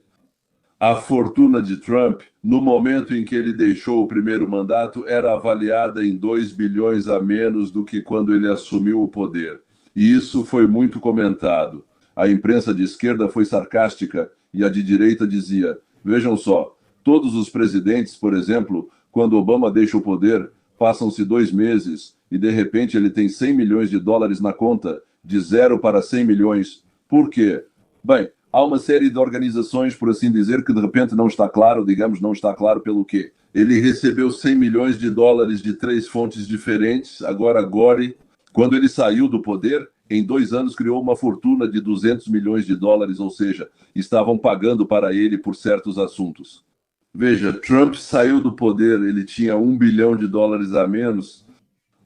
A fortuna de Trump, no momento em que ele deixou o primeiro mandato, era avaliada em 2 bilhões a menos do que quando ele assumiu o poder. E isso foi muito comentado. A imprensa de esquerda foi sarcástica e a de direita dizia: vejam só, todos os presidentes, por exemplo, quando Obama deixa o poder, passam-se 2 meses e de repente ele tem 100 milhões de dólares na conta, de 0 para 100 milhões. Por quê? Bem, há uma série de organizações, por assim dizer, que de repente não está claro, digamos, não está claro pelo quê. Ele recebeu 100 milhões de dólares de 3 fontes diferentes, agora Gore, quando ele saiu do poder, em 2 anos criou uma fortuna de 200 milhões de dólares, ou seja, estavam pagando para ele por certos assuntos. Veja, Trump saiu do poder, ele tinha 1 bilhão de dólares a menos,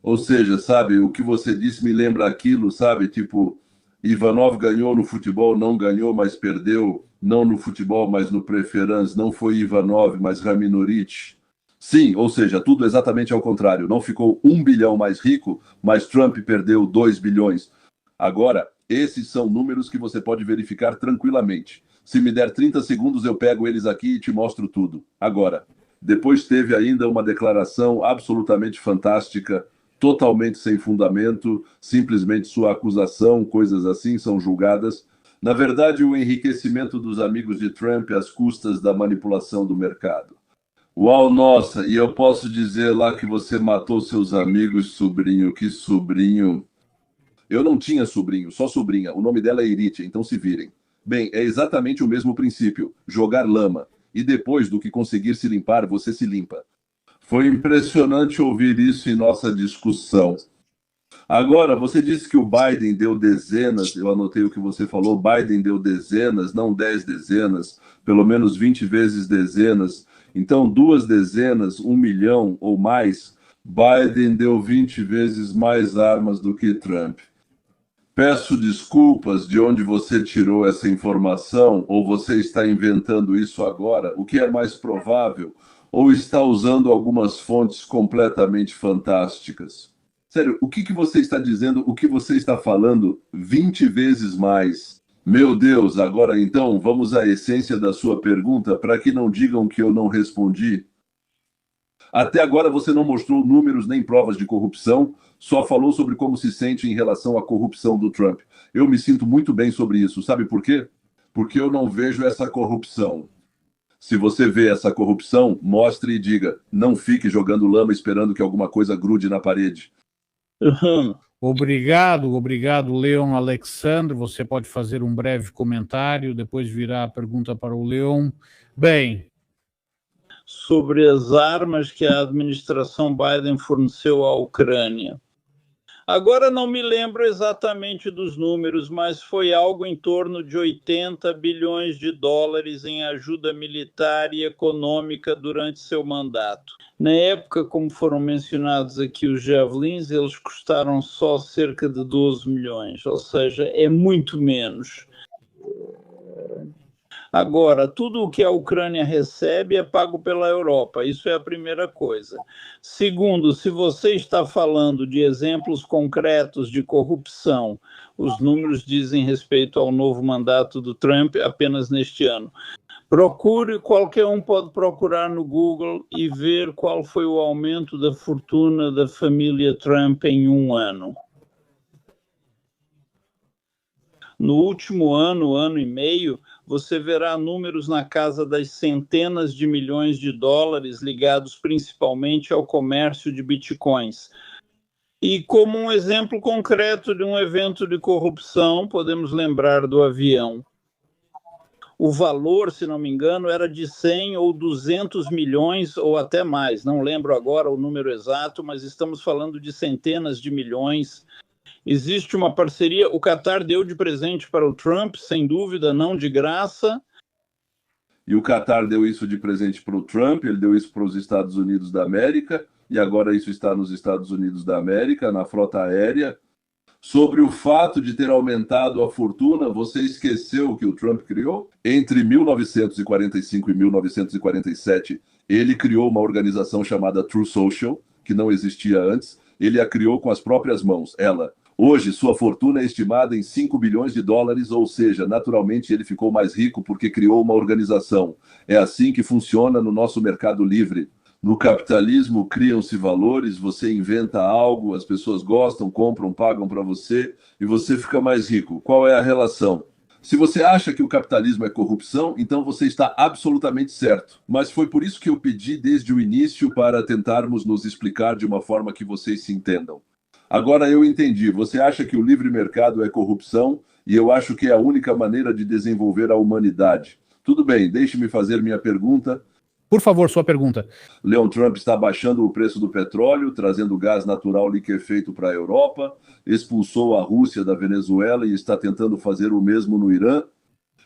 ou seja, sabe, o que você disse me lembra aquilo, sabe, tipo, Ivanov ganhou no futebol, não ganhou, mas perdeu, não no futebol, mas no preference, não foi Ivanov, mas Raminoric. Sim, ou seja, tudo exatamente ao contrário, não ficou 1 bilhão mais rico, mas Trump perdeu 2 bilhões. Agora, esses são números que você pode verificar tranquilamente. Se me der 30 segundos, eu pego eles aqui e te mostro tudo. Agora, depois teve ainda uma declaração absolutamente fantástica, totalmente sem fundamento, simplesmente sua acusação, coisas assim são julgadas. Na verdade, o enriquecimento dos amigos de Trump às custas da manipulação do mercado. Uau, nossa, e eu posso dizer lá que você matou seus amigos, sobrinho, que sobrinho. Eu não tinha sobrinho, só sobrinha. O nome dela é Irit, então se virem. Bem, é exatamente o mesmo princípio: jogar lama. E depois do que conseguir se limpar, você se limpa. Foi impressionante ouvir isso em nossa discussão. Agora, você disse que o Biden deu dezenas, eu anotei o que você falou, Biden deu dezenas, não 10 dezenas, pelo menos 20 vezes dezenas. Então, 2 dezenas, 1 milhão ou mais, Biden deu 20 vezes mais armas do que Trump. Peço desculpas de onde você tirou essa informação, ou você está inventando isso agora, o que é mais provável, ou está usando algumas fontes completamente fantásticas. Sério, o que você está dizendo, o que você está falando 20 vezes mais? Meu Deus, agora então vamos à essência da sua pergunta, para que não digam que eu não respondi. Até agora você não mostrou números nem provas de corrupção, só falou sobre como se sente em relação à corrupção do Trump. Eu me sinto muito bem sobre isso. Sabe por quê? Porque eu não vejo essa corrupção. Se você vê essa corrupção, mostre e diga. Não fique jogando lama esperando que alguma coisa grude na parede. Obrigado, Leon Alexandre. Você pode fazer um breve comentário, depois virar a pergunta para o Leon. Bem, sobre as armas que a administração Biden forneceu à Ucrânia. Agora não me lembro exatamente dos números, mas foi algo em torno de 80 bilhões de dólares em ajuda militar e econômica durante seu mandato. Na época, como foram mencionados aqui os Javelins, eles custaram só cerca de 12 milhões, ou seja, é muito menos. Agora, tudo o que a Ucrânia recebe é pago pela Europa, isso é a primeira coisa. Segundo, se você está falando de exemplos concretos de corrupção, os números dizem respeito ao novo mandato do Trump apenas neste ano. Procure, qualquer um pode procurar no Google e ver qual foi o aumento da fortuna da família Trump em um ano. no último ano, ano e meio, você verá números na casa das centenas de milhões de dólares ligados principalmente ao comércio de bitcoins. E como um exemplo concreto de um evento de corrupção, podemos lembrar do avião. O valor, se não me engano, era de 100 ou 200 milhões ou até mais, não lembro agora o número exato, mas estamos falando de centenas de milhões. Existe uma parceria, o Qatar deu de presente para o Trump, sem dúvida, não de graça. E o Qatar deu isso de presente para o Trump, ele deu isso para os Estados Unidos da América, e agora isso está nos Estados Unidos da América, na frota aérea. Sobre o fato de ter aumentado a fortuna, você esqueceu o que o Trump criou? Entre 1945 e 1947, ele criou uma organização chamada True Social, que não existia antes. Ele a criou com as próprias mãos, ela. Hoje, sua fortuna é estimada em 5 bilhões de dólares, ou seja, naturalmente ele ficou mais rico porque criou uma organização. É assim que funciona no nosso mercado livre. No capitalismo, criam-se valores, você inventa algo, as pessoas gostam, compram, pagam para você e você fica mais rico. Qual é a relação? Se você acha que o capitalismo é corrupção, então você está absolutamente certo. Mas foi por isso que eu pedi desde o início para tentarmos nos explicar de uma forma que vocês se entendam. Agora eu entendi. Você acha que o livre mercado é corrupção e eu acho que é a única maneira de desenvolver a humanidade. Tudo bem, deixe-me fazer minha pergunta. Por favor, sua pergunta. Leon Trump está baixando o preço do petróleo, trazendo gás natural liquefeito para a Europa, expulsou a Rússia da Venezuela e está tentando fazer o mesmo no Irã.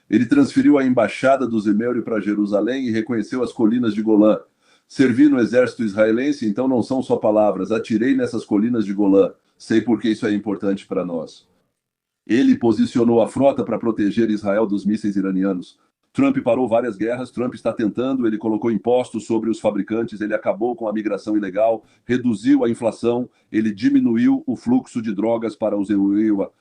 Ele transferiu a embaixada do Zimeuri para Jerusalém e reconheceu as colinas de Golã. Servi no exército israelense, então não são só palavras. Atirei nessas colinas de Golã. Sei por que isso é importante para nós. Ele posicionou a frota para proteger Israel dos mísseis iranianos. Trump parou várias guerras, Trump está tentando, ele colocou impostos sobre os fabricantes, ele acabou com a migração ilegal, reduziu a inflação, ele diminuiu o fluxo de drogas para os EUA.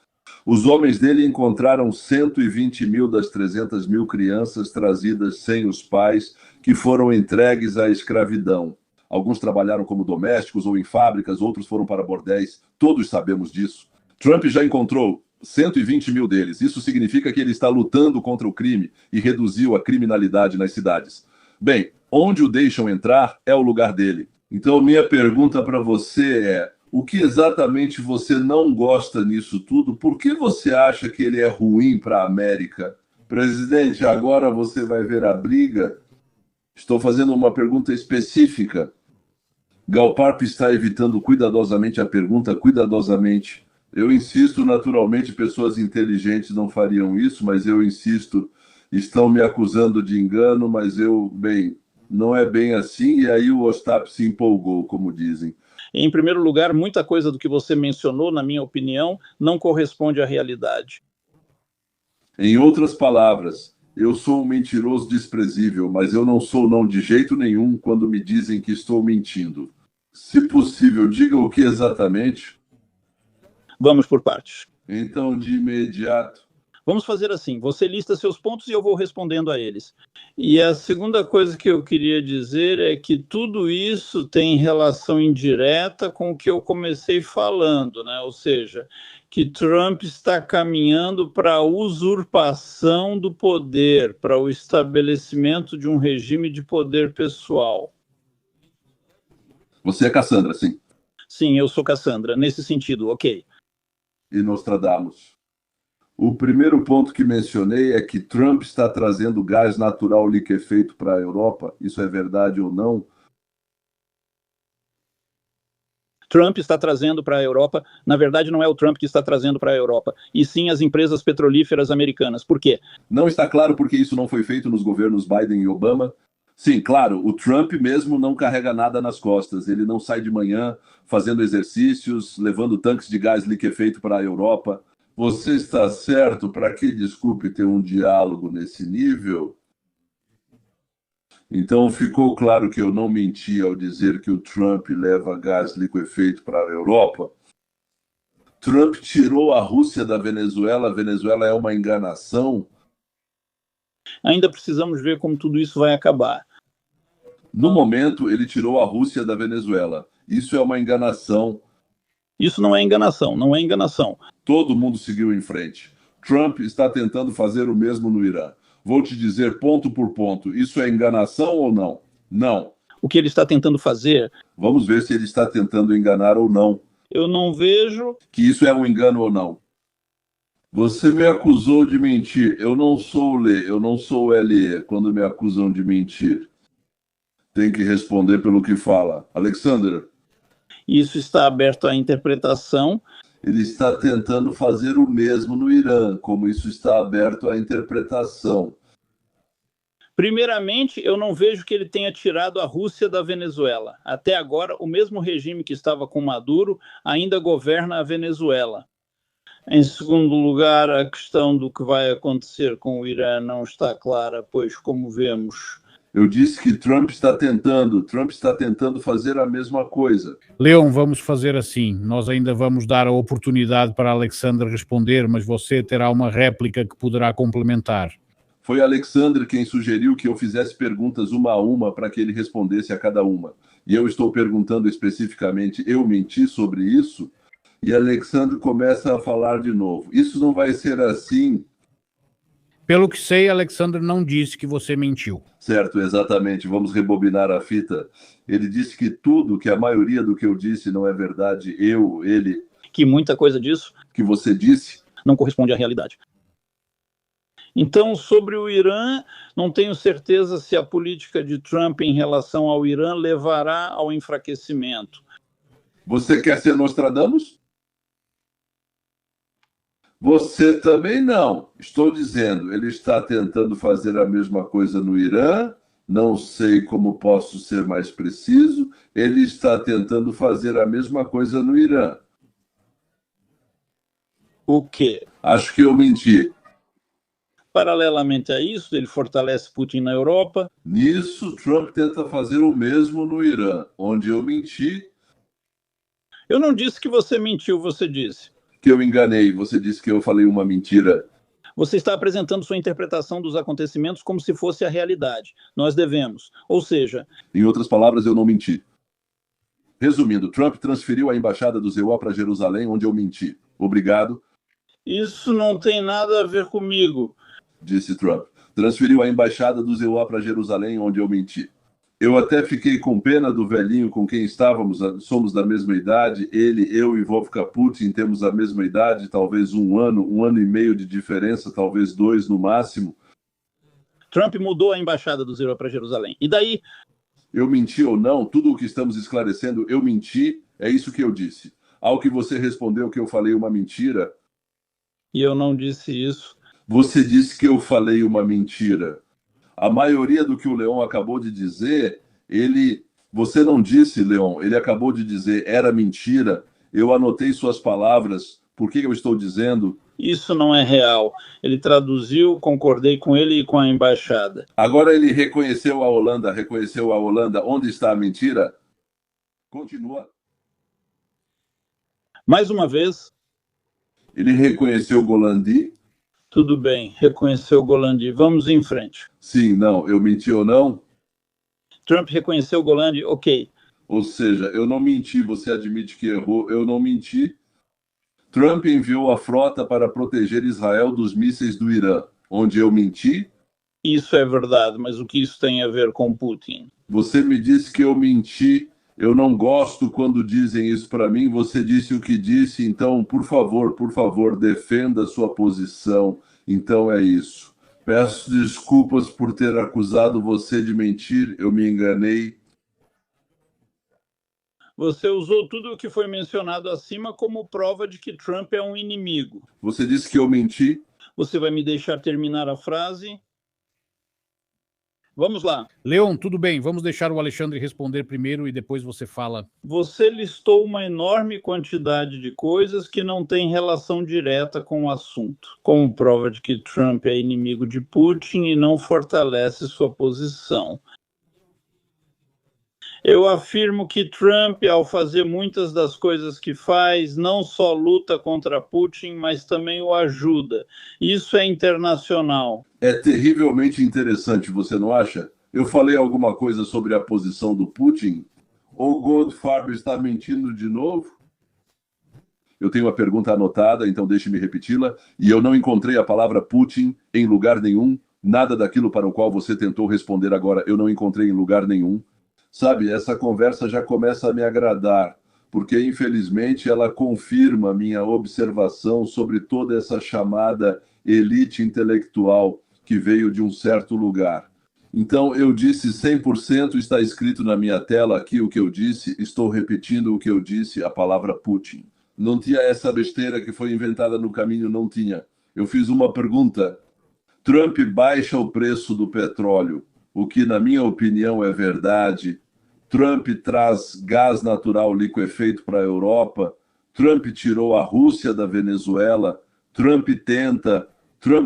Os homens dele encontraram 120 mil das 300 mil crianças trazidas sem os pais, que foram entregues à escravidão. Alguns trabalharam como domésticos ou em fábricas, outros foram para bordéis, todos sabemos disso. Trump já encontrou 120 mil deles. Isso significa que ele está lutando contra o crime e reduziu a criminalidade nas cidades. Bem, onde o deixam entrar é o lugar dele. Então, minha pergunta para você é: o que exatamente você não gosta nisso tudo? Por que você acha que ele é ruim para a América? Presidente, agora você vai ver a briga. Estou fazendo uma pergunta específica. Galparp está evitando cuidadosamente a pergunta, cuidadosamente. Eu insisto, naturalmente, pessoas inteligentes não fariam isso, mas eu insisto, estão me acusando de engano, mas não é bem assim, e aí o Ostap se empolgou, como dizem. Em primeiro lugar, muita coisa do que você mencionou, na minha opinião, não corresponde à realidade. Em outras palavras, eu sou um mentiroso desprezível, mas eu não sou não de jeito nenhum quando me dizem que estou mentindo. Se possível, diga o que exatamente. Vamos por partes. Então, de imediato. Vamos fazer assim, você lista seus pontos e eu vou respondendo a eles. E a segunda coisa que eu queria dizer é que tudo isso tem relação indireta com o que eu comecei falando, né? Ou seja, que Trump está caminhando para a usurpação do poder, para o estabelecimento de um regime de poder pessoal. Você é Cassandra, sim? Sim, eu sou Cassandra, nesse sentido, ok. E Nostradamus. O primeiro ponto que mencionei é que Trump está trazendo gás natural liquefeito para a Europa. Isso é verdade ou não? Trump está trazendo para a Europa, na verdade não é o Trump que está trazendo para a Europa, e sim as empresas petrolíferas americanas. Por quê? Não está claro porque isso não foi feito nos governos Biden e Obama. Sim, claro, o Trump mesmo não carrega nada nas costas. Ele não sai de manhã fazendo exercícios, levando tanques de gás liquefeito para a Europa. Você está certo? Para que, desculpe, ter um diálogo nesse nível? Então ficou claro que eu não menti ao dizer que o Trump leva gás liquefeito para a Europa. Trump tirou a Rússia da Venezuela. A Venezuela é uma enganação. Ainda precisamos ver como tudo isso vai acabar. No momento, ele tirou a Rússia da Venezuela. Isso é uma enganação. Isso não é enganação, não é enganação. Todo mundo seguiu em frente. Trump está tentando fazer o mesmo no Irã. Vou te dizer ponto por ponto. Isso é enganação ou não? Não. O que ele está tentando fazer? Vamos ver se ele está tentando enganar ou não. Eu não vejo que isso é um engano ou não. Você me acusou de mentir. Eu não sou o LE, eu não sou o LE quando me acusam de mentir. Tem que responder pelo que fala. Alexander. Isso está aberto à interpretação. Ele está tentando fazer o mesmo no Irã, como isso está aberto à interpretação. Primeiramente, eu não vejo que ele tenha tirado a Rússia da Venezuela. Até agora, o mesmo regime que estava com Maduro ainda governa a Venezuela. Em segundo lugar, a questão do que vai acontecer com o Irã não está clara, pois, como vemos... Eu disse que Trump está tentando fazer a mesma coisa. Leon, vamos fazer assim. Nós ainda vamos dar a oportunidade para Alexander responder, mas você terá uma réplica que poderá complementar. Foi Alexander quem sugeriu que eu fizesse perguntas uma a uma para que ele respondesse a cada uma. E eu estou perguntando especificamente, eu menti sobre isso? E Alexander começa a falar de novo. Isso não vai ser assim. Pelo que sei, Alexander não disse que você mentiu. Certo, exatamente. Vamos rebobinar a fita. Ele disse que tudo, que a maioria do que eu disse não é verdade. Ele... Que muita coisa disso... Que você disse... Não corresponde à realidade. Então, sobre o Irã, não tenho certeza se a política de Trump em relação ao Irã levará ao enfraquecimento. Você quer ser Nostradamus? Você também não. Estou dizendo, ele está tentando fazer a mesma coisa no Irã. Não sei como posso ser mais preciso. Ele está tentando fazer a mesma coisa no Irã. O quê? Acho que eu menti. Paralelamente a isso, ele fortalece Putin na Europa. Nisso, Trump tenta fazer o mesmo no Irã, onde eu menti. Eu não disse que você mentiu, você disse. Que eu enganei, você disse que eu falei uma mentira. Você está apresentando sua interpretação dos acontecimentos como se fosse a realidade. Nós devemos. Ou seja... Em outras palavras, eu não menti. Resumindo, Trump transferiu a embaixada do ZEUA para Jerusalém, onde eu menti. Obrigado. Isso não tem nada a ver comigo, disse Trump. Transferiu a embaixada do ZEUA para Jerusalém, onde eu menti. Eu até fiquei com pena do velhinho com quem estávamos, somos da mesma idade, ele, eu e Vovka Putin temos a mesma idade, talvez um ano e meio de diferença, talvez 2 no máximo. Trump mudou a embaixada do ZEUA para Jerusalém. E daí? Eu menti ou não, tudo o que estamos esclarecendo, eu menti, é isso que eu disse. Ao que você respondeu que eu falei uma mentira. E eu não disse isso. Você disse que eu falei uma mentira. A maioria do que o Leon acabou de dizer, você não disse, Leon, ele acabou de dizer, era mentira. Eu anotei suas palavras. Por que eu estou dizendo? Isso não é real. Ele traduziu, concordei com ele e com a embaixada. Agora ele reconheceu a Holanda. Onde está a mentira? Continua. Mais uma vez. Ele reconheceu Golandi? Tudo bem, reconheceu Golandi. Vamos em frente. Sim, não. Eu menti ou não? Trump reconheceu Golandi, ok. Ou seja, eu não menti. Você admite que errou. Eu não menti. Trump enviou a frota para proteger Israel dos mísseis do Irã. Onde eu menti? Isso é verdade, mas o que isso tem a ver com Putin? Você me disse que eu menti. Eu não gosto quando dizem isso para mim. Você disse o que disse, então, por favor, defenda a sua posição. Então é isso. Peço desculpas por ter acusado você de mentir. Eu me enganei. Você usou tudo o que foi mencionado acima como prova de que Trump é um inimigo. Você disse que eu menti? Você vai me deixar terminar a frase? Vamos lá. Leon, tudo bem. Vamos deixar o Alexandre responder primeiro e depois você fala. Você listou uma enorme quantidade de coisas que não têm relação direta com o assunto, como prova de que Trump é inimigo de Putin e não fortalece sua posição. Eu afirmo que Trump, ao fazer muitas das coisas que faz, não só luta contra Putin, mas também o ajuda. Isso é internacional. É terrivelmente interessante, você não acha? Eu falei alguma coisa sobre a posição do Putin? Ou Goldfarb está mentindo de novo? Eu tenho a pergunta anotada, então deixe-me repeti-la. E eu não encontrei a palavra Putin em lugar nenhum. Nada daquilo para o qual você tentou responder agora, eu não encontrei em lugar nenhum. Sabe, essa conversa já começa a me agradar, porque infelizmente ela confirma minha observação sobre toda essa chamada elite intelectual que veio de um certo lugar. Então, eu disse 100%, está escrito na minha tela aqui o que eu disse, estou repetindo o que eu disse, a palavra Putin. Não tinha essa besteira que foi inventada no caminho, não tinha. Eu fiz uma pergunta. Trump baixa o preço do petróleo, o que, na minha opinião, é verdade. Trump traz gás natural liquefeito para a Europa. Trump tirou a Rússia da Venezuela. Trump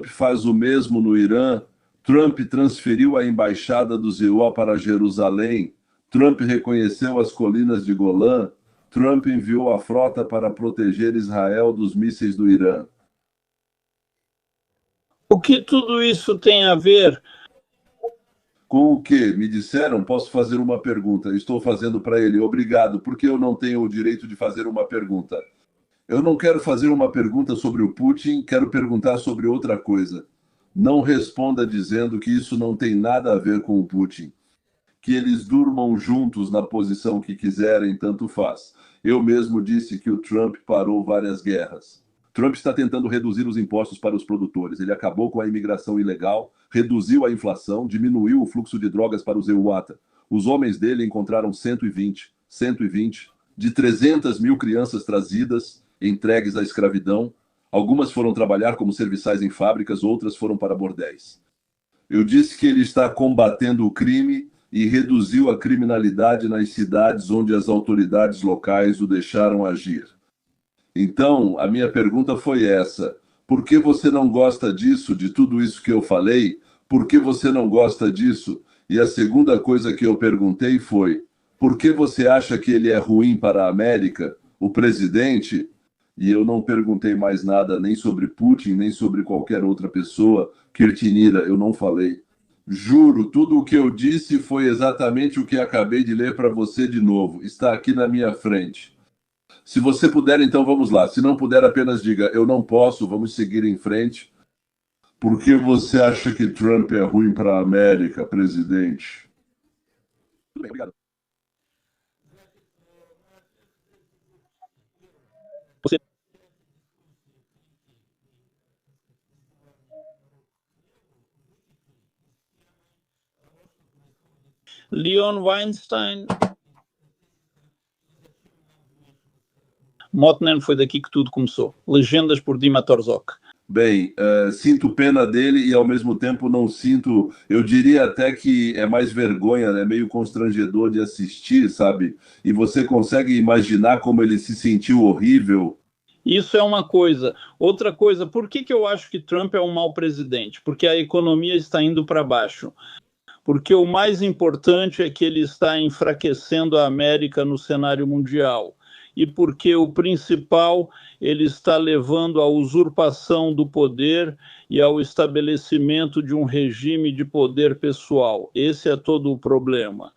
faz o mesmo no Irã. Trump transferiu a embaixada do ZEU para Jerusalém. Trump reconheceu as colinas de Golã. Trump enviou a frota para proteger Israel dos mísseis do Irã. O que tudo isso tem a ver com o que? Me disseram, posso fazer uma pergunta. Estou fazendo para ele. Obrigado, porque eu não tenho o direito de fazer uma pergunta. Eu não quero fazer uma pergunta sobre o Putin, quero perguntar sobre outra coisa. Não responda dizendo que isso não tem nada a ver com o Putin. Que eles durmam juntos na posição que quiserem, tanto faz. Eu mesmo disse que o Trump parou várias guerras. Trump está tentando reduzir os impostos para os produtores. Ele acabou com a imigração ilegal, reduziu a inflação, diminuiu o fluxo de drogas para os EUATA. Os homens dele encontraram 120 de 300 mil crianças trazidas, entregues à escravidão. Algumas foram trabalhar como serviçais em fábricas, outras foram para bordéis. Eu disse que ele está combatendo o crime e reduziu a criminalidade nas cidades onde as autoridades locais o deixaram agir. Então, a minha pergunta foi essa. Por que você não gosta disso, de tudo isso que eu falei? Por que você não gosta disso? E a segunda coisa que eu perguntei foi: por que você acha que ele é ruim para a América, o presidente? E eu não perguntei mais nada nem sobre Putin, nem sobre qualquer outra pessoa. Kirtinira, eu não falei. Juro, tudo o que eu disse foi exatamente o que acabei de ler para você de novo. Está aqui na minha frente. Se você puder, então vamos lá. Se não puder, apenas diga: eu não posso, vamos seguir em frente. Por que você acha que Trump é ruim para a América, presidente? Tudo bem, obrigado. Você... Leon Weinstein. Motnen, foi daqui que tudo começou. Legendas por Dima Torzok. Bem, sinto pena dele e ao mesmo tempo não sinto, eu diria até que é mais vergonha, é meio constrangedor de assistir, sabe? E você consegue imaginar como ele se sentiu horrível? Isso é uma coisa. Outra coisa, por que eu acho que Trump é um mau presidente? Porque a economia está indo para baixo. Porque o mais importante é que ele está enfraquecendo a América no cenário mundial. E porque o principal, ele está levando à usurpação do poder e ao estabelecimento de um regime de poder pessoal. Esse é todo o problema.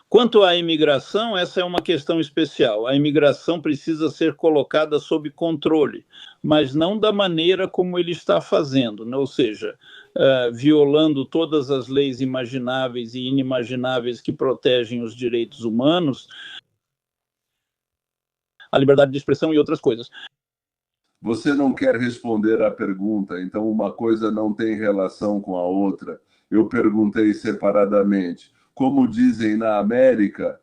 Quanto à imigração, essa é uma questão especial. A imigração precisa ser colocada sob controle, mas não da maneira como ele está fazendo, né? Ou seja, violando todas as leis imagináveis e inimagináveis que protegem os direitos humanos, a liberdade de expressão e outras coisas. Você não quer responder à pergunta, então uma coisa não tem relação com a outra. Eu perguntei separadamente. Como dizem na América...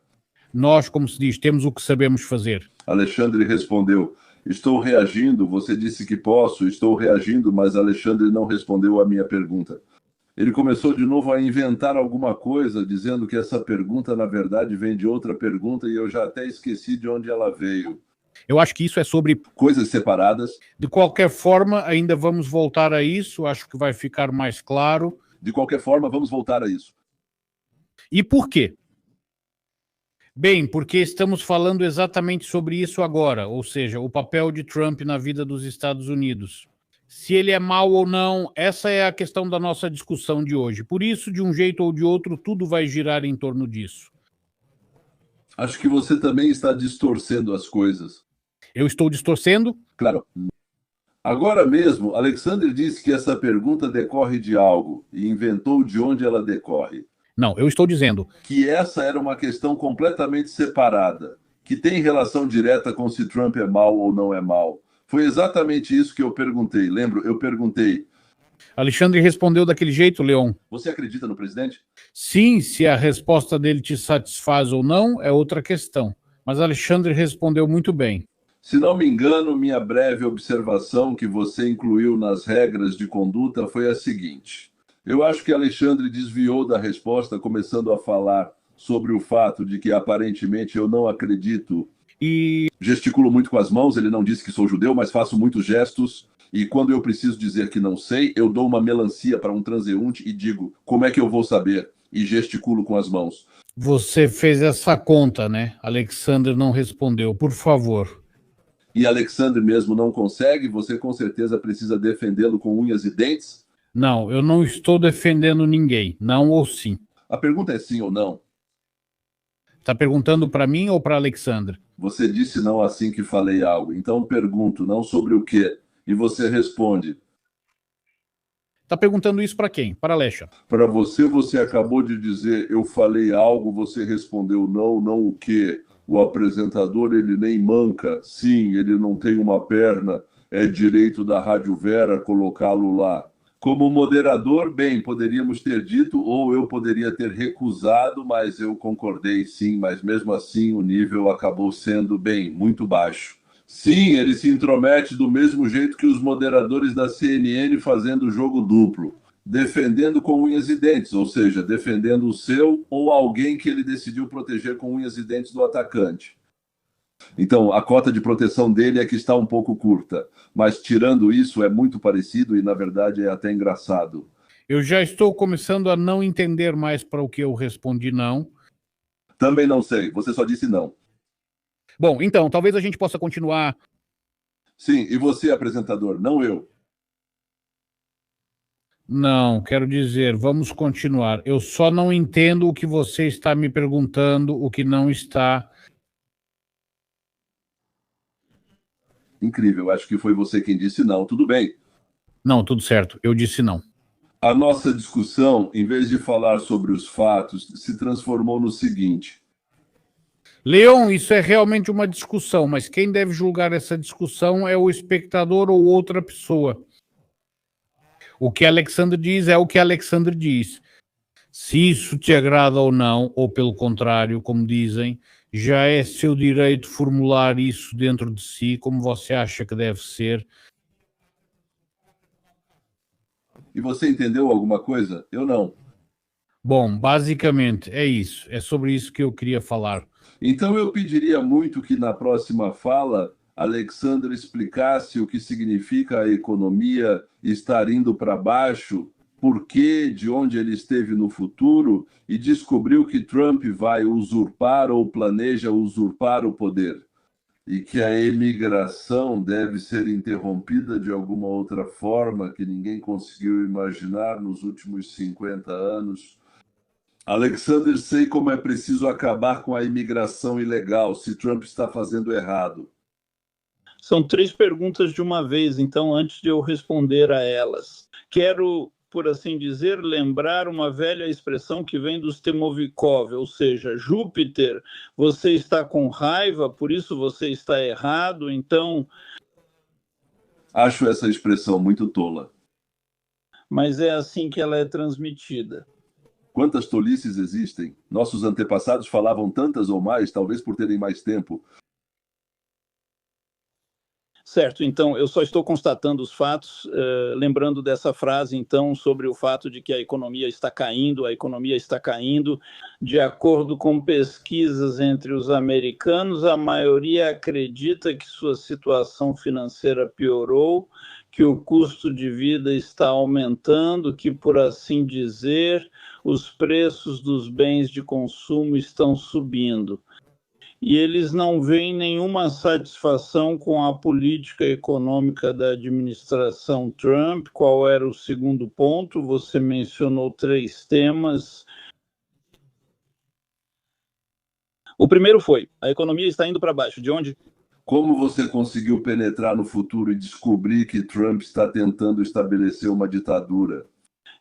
Nós, como se diz, temos o que sabemos fazer. Alexandre respondeu: estou reagindo, você disse que posso, estou reagindo, mas Alexandre não respondeu à minha pergunta. Ele começou de novo a inventar alguma coisa, dizendo que essa pergunta, na verdade, vem de outra pergunta e eu já até esqueci de onde ela veio. Eu acho que isso é sobre coisas separadas. De qualquer forma, ainda vamos voltar a isso, acho que vai ficar mais claro. De qualquer forma, vamos voltar a isso. E por quê? Bem, porque estamos falando exatamente sobre isso agora, ou seja, o papel de Trump na vida dos Estados Unidos. Se ele é mau ou não, essa é a questão da nossa discussão de hoje. Por isso, de um jeito ou de outro, tudo vai girar em torno disso. Acho que você também está distorcendo as coisas. Eu estou distorcendo? Claro. Agora mesmo, Alexander disse que essa pergunta decorre de algo e inventou de onde ela decorre. Não, eu estou dizendo. Que essa era uma questão completamente separada, que tem relação direta com se Trump é mau ou não é mau. Foi exatamente isso que eu perguntei. Lembro, eu perguntei. Alexandre respondeu daquele jeito, Leon. Você acredita no presidente? Sim, se a resposta dele te satisfaz ou não é outra questão. Mas Alexandre respondeu muito bem. Se não me engano, minha breve observação que você incluiu nas regras de conduta foi a seguinte. Eu acho que Alexandre desviou da resposta, começando a falar sobre o fato de que aparentemente eu não acredito. E Gesticulo muito com as mãos, ele não disse que sou judeu, mas faço muitos gestos. E quando eu preciso dizer que não sei, eu dou uma melancia para um transeunte e digo, como é que eu vou saber? E gesticulo com as mãos. Você fez essa conta, né? Alexandre não respondeu, por favor. E Alexandre mesmo não consegue, você com certeza precisa defendê-lo com unhas e dentes? Não, eu não estou defendendo ninguém, não ou sim. A pergunta é sim ou não. Está perguntando para mim ou para Alexandre? Você disse não assim que falei algo. Então pergunto, não sobre o quê? E você responde. Está perguntando isso para quem? Para Alexa. Para você, você acabou de dizer eu falei algo, você respondeu não, não o quê? O apresentador, ele nem manca. Sim, ele não tem uma perna. É direito da Rádio Vera colocá-lo lá. Como moderador, bem, poderíamos ter dito, ou eu poderia ter recusado, mas eu concordei sim, mas mesmo assim o nível acabou sendo, bem, muito baixo. Sim, ele se intromete do mesmo jeito que os moderadores da CNN fazendo jogo duplo, defendendo com unhas e dentes, ou seja, defendendo o seu ou alguém que ele decidiu proteger com unhas e dentes do atacante. Então, a cota de proteção dele é que está um pouco curta, mas tirando isso é muito parecido e, na verdade, é até engraçado. Eu já estou começando a não entender mais para o que eu respondi não. Também não sei, você só disse não. Bom, então, talvez a gente possa continuar. Sim, e você, apresentador, não eu. Não, quero dizer, vamos continuar. Eu só não entendo o que você está me perguntando, o que não está. Incrível, acho que foi você quem disse não. Tudo bem. Não, tudo certo, eu disse não. A nossa discussão, em vez de falar sobre os fatos, se transformou no seguinte. Leon, isso é realmente uma discussão, mas quem deve julgar essa discussão é o espectador ou outra pessoa. O que Alexandre diz é o que Alexandre diz. Se isso te agrada ou não, ou pelo contrário, como dizem, já é seu direito formular isso dentro de si, como você acha que deve ser. E você entendeu alguma coisa? Eu não. Bom, basicamente é isso. É sobre isso que eu queria falar. Então eu pediria muito que na próxima fala Alexandre explicasse o que significa a economia estar indo para baixo, por quê, de onde ele esteve no futuro e descobriu que Trump vai usurpar ou planeja usurpar o poder. E que a imigração deve ser interrompida de alguma outra forma que ninguém conseguiu imaginar nos últimos 50 anos. Alexander, sei como é preciso acabar com a imigração ilegal, se Trump está fazendo errado. São 3 perguntas de uma vez, então, antes de eu responder a elas. Quero, por assim dizer, lembrar uma velha expressão que vem dos Temovikov, ou seja, Júpiter, você está com raiva, por isso você está errado, então... Acho essa expressão muito tola. Mas é assim que ela é transmitida. Quantas tolices existem? Nossos antepassados falavam tantas ou mais, talvez por terem mais tempo. Certo, então eu só estou constatando os fatos, lembrando dessa frase, então, sobre o fato de que a economia está caindo. De acordo com pesquisas entre os americanos, a maioria acredita que sua situação financeira piorou, que o custo de vida está aumentando, que, por assim dizer, os preços dos bens de consumo estão subindo. E eles não veem nenhuma satisfação com a política econômica da administração Trump. Qual era o segundo ponto? Você mencionou 3 temas. O primeiro foi, a economia está indo para baixo. De onde? Como você conseguiu penetrar no futuro e descobrir que Trump está tentando estabelecer uma ditadura?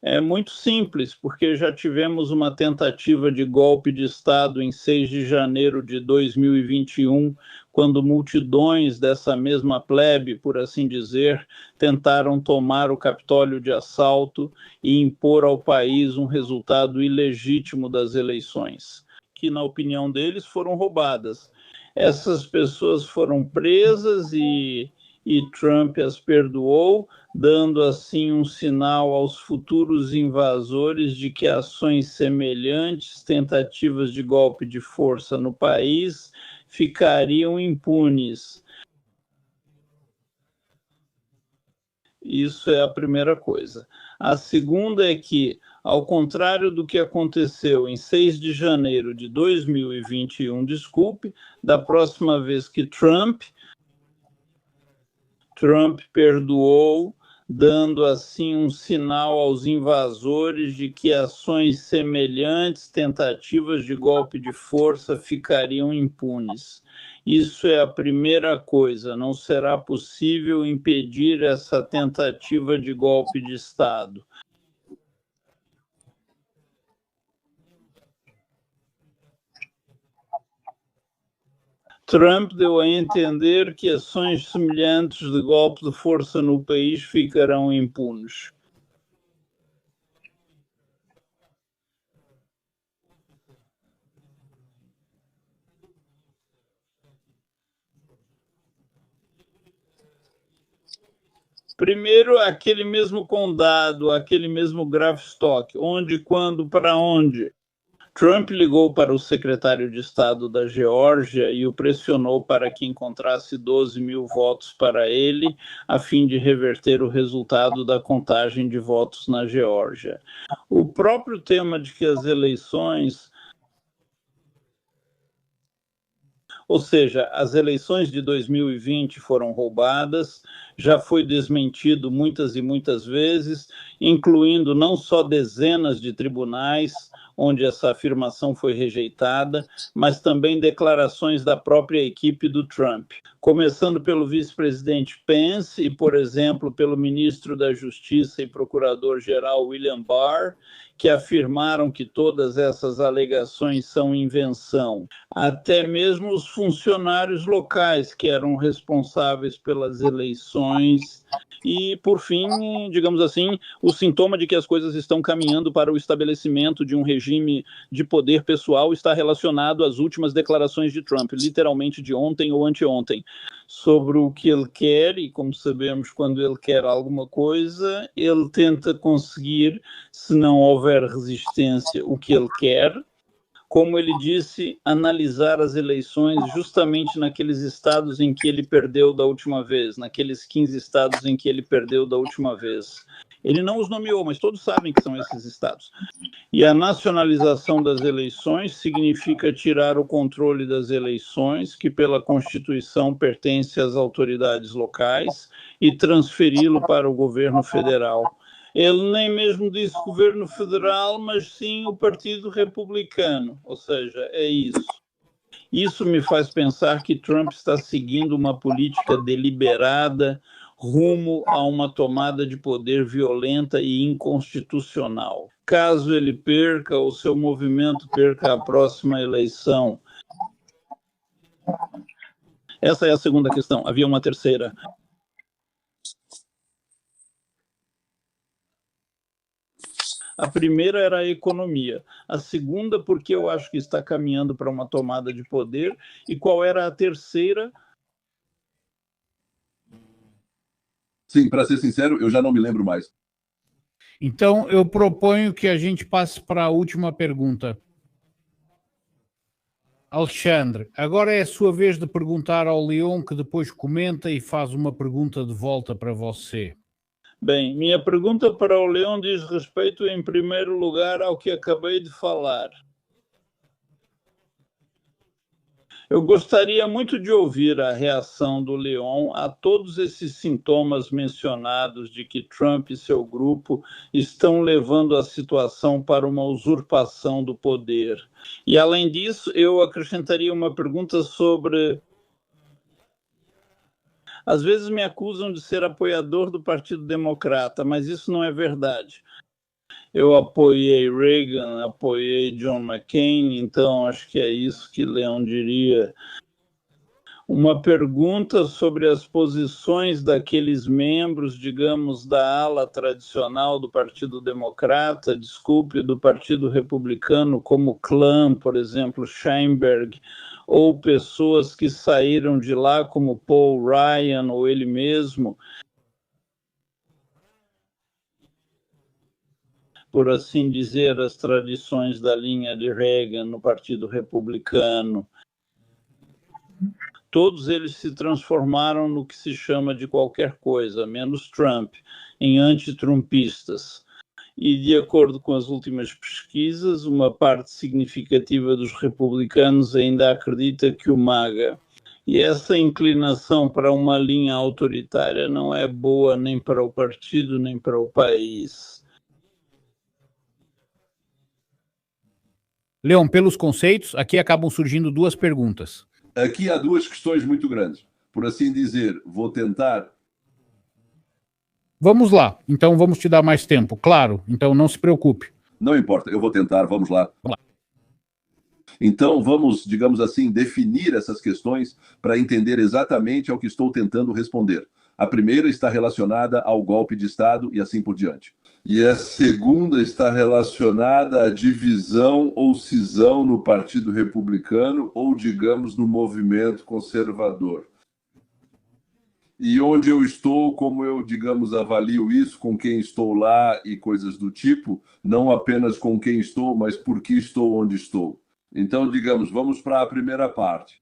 É muito simples, porque já tivemos uma tentativa de golpe de Estado em 6 de janeiro de 2021, quando multidões dessa mesma plebe, por assim dizer, tentaram tomar o Capitólio de assalto e impor ao país um resultado ilegítimo das eleições, que, na opinião deles, foram roubadas. Essas pessoas foram presas e Trump as perdoou, dando assim um sinal aos futuros invasores de que ações semelhantes, tentativas de golpe de força no país, ficariam impunes. Isso é a primeira coisa. A segunda é que, ao contrário do que aconteceu em 6 de janeiro de 2021, desculpe, da próxima vez que Trump perdoou, dando assim um sinal aos invasores de que ações semelhantes, tentativas de golpe de força, ficariam impunes. Isso é a primeira coisa, não será possível impedir essa tentativa de golpe de Estado. Trump deu a entender que ações semelhantes de golpe de força no país ficarão impunes. Primeiro, aquele mesmo condado, aquele mesmo Gravestock, onde, quando, para onde? Trump ligou para o secretário de Estado da Geórgia e o pressionou para que encontrasse 12 mil votos para ele, a fim de reverter o resultado da contagem de votos na Geórgia. O próprio tema de que as eleições, ou seja, as eleições de 2020 foram roubadas, já foi desmentido muitas e muitas vezes, incluindo não só dezenas de tribunais onde essa afirmação foi rejeitada, mas também declarações da própria equipe do Trump, começando pelo vice-presidente Pence e, por exemplo, pelo ministro da Justiça e procurador-geral William Barr, que afirmaram que todas essas alegações são invenção. Até mesmo os funcionários locais que eram responsáveis pelas eleições. E, por fim, digamos assim, o sintoma de que as coisas estão caminhando para o estabelecimento de um regime de poder pessoal está relacionado às últimas declarações de Trump, literalmente de ontem ou anteontem, sobre o que ele quer, e como sabemos, quando ele quer alguma coisa, ele tenta conseguir, se não houver resistência, o que ele quer. Como ele disse, analisar as eleições justamente naqueles estados em que ele perdeu da última vez, naqueles 15 estados em que ele perdeu da última vez. Ele não os nomeou, mas todos sabem que são esses estados. E a nacionalização das eleições significa tirar o controle das eleições, que pela Constituição pertence às autoridades locais, e transferi-lo para o governo federal. Ele nem mesmo disse governo federal, mas sim o Partido Republicano, ou seja, é isso. Isso me faz pensar que Trump está seguindo uma política deliberada rumo a uma tomada de poder violenta e inconstitucional. Caso ele perca, ou seu movimento perca a próxima eleição. Essa é a segunda questão. Havia uma terceira. A primeira era a economia. A segunda, porque eu acho que está caminhando para uma tomada de poder. E qual era a terceira? Sim, para ser sincero, eu já não me lembro mais. Então, eu proponho que a gente passe para a última pergunta. Alexandre, agora é a sua vez de perguntar ao Leon, que depois comenta e faz uma pergunta de volta para você. Bem, minha pergunta para o Leon diz respeito, em primeiro lugar, ao que acabei de falar. Eu gostaria muito de ouvir a reação do Leon a todos esses sintomas mencionados de que Trump e seu grupo estão levando a situação para uma usurpação do poder. E, além disso, eu acrescentaria uma pergunta sobre Às vezes me acusam de ser apoiador do Partido Democrata, mas isso não é verdade. Eu apoiei Reagan, apoiei John McCain, então acho que é isso que Leon diria. Uma pergunta sobre as posições daqueles membros, digamos, da ala tradicional do Partido Democrata, desculpe, do Partido Republicano, como Clan, por exemplo, Sheinberg, ou pessoas que saíram de lá, como Paul Ryan ou ele mesmo, por assim dizer, as tradições da linha de Reagan no Partido Republicano. Todos eles se transformaram no que se chama de qualquer coisa, menos Trump, em antitrumpistas. E, de acordo com as últimas pesquisas, uma parte significativa dos republicanos ainda acredita que o MAGA. E essa inclinação para uma linha autoritária não é boa nem para o partido, nem para o país. Leon, pelos conceitos, aqui acabam surgindo duas perguntas. Aqui há duas questões muito grandes. Por assim dizer, vou tentar. Vamos lá, então vamos te dar mais tempo, claro, então não se preocupe. Não importa, eu vou tentar, vamos lá. Então vamos, digamos assim, definir essas questões para entender exatamente ao que estou tentando responder. A primeira está relacionada ao golpe de Estado e assim por diante. E a segunda está relacionada à divisão ou cisão no Partido Republicano ou, digamos, no movimento conservador. E onde eu estou, como eu, digamos, avalio isso, com quem estou lá e coisas do tipo, não apenas com quem estou, mas por que estou onde estou. Então, digamos, vamos para a primeira parte.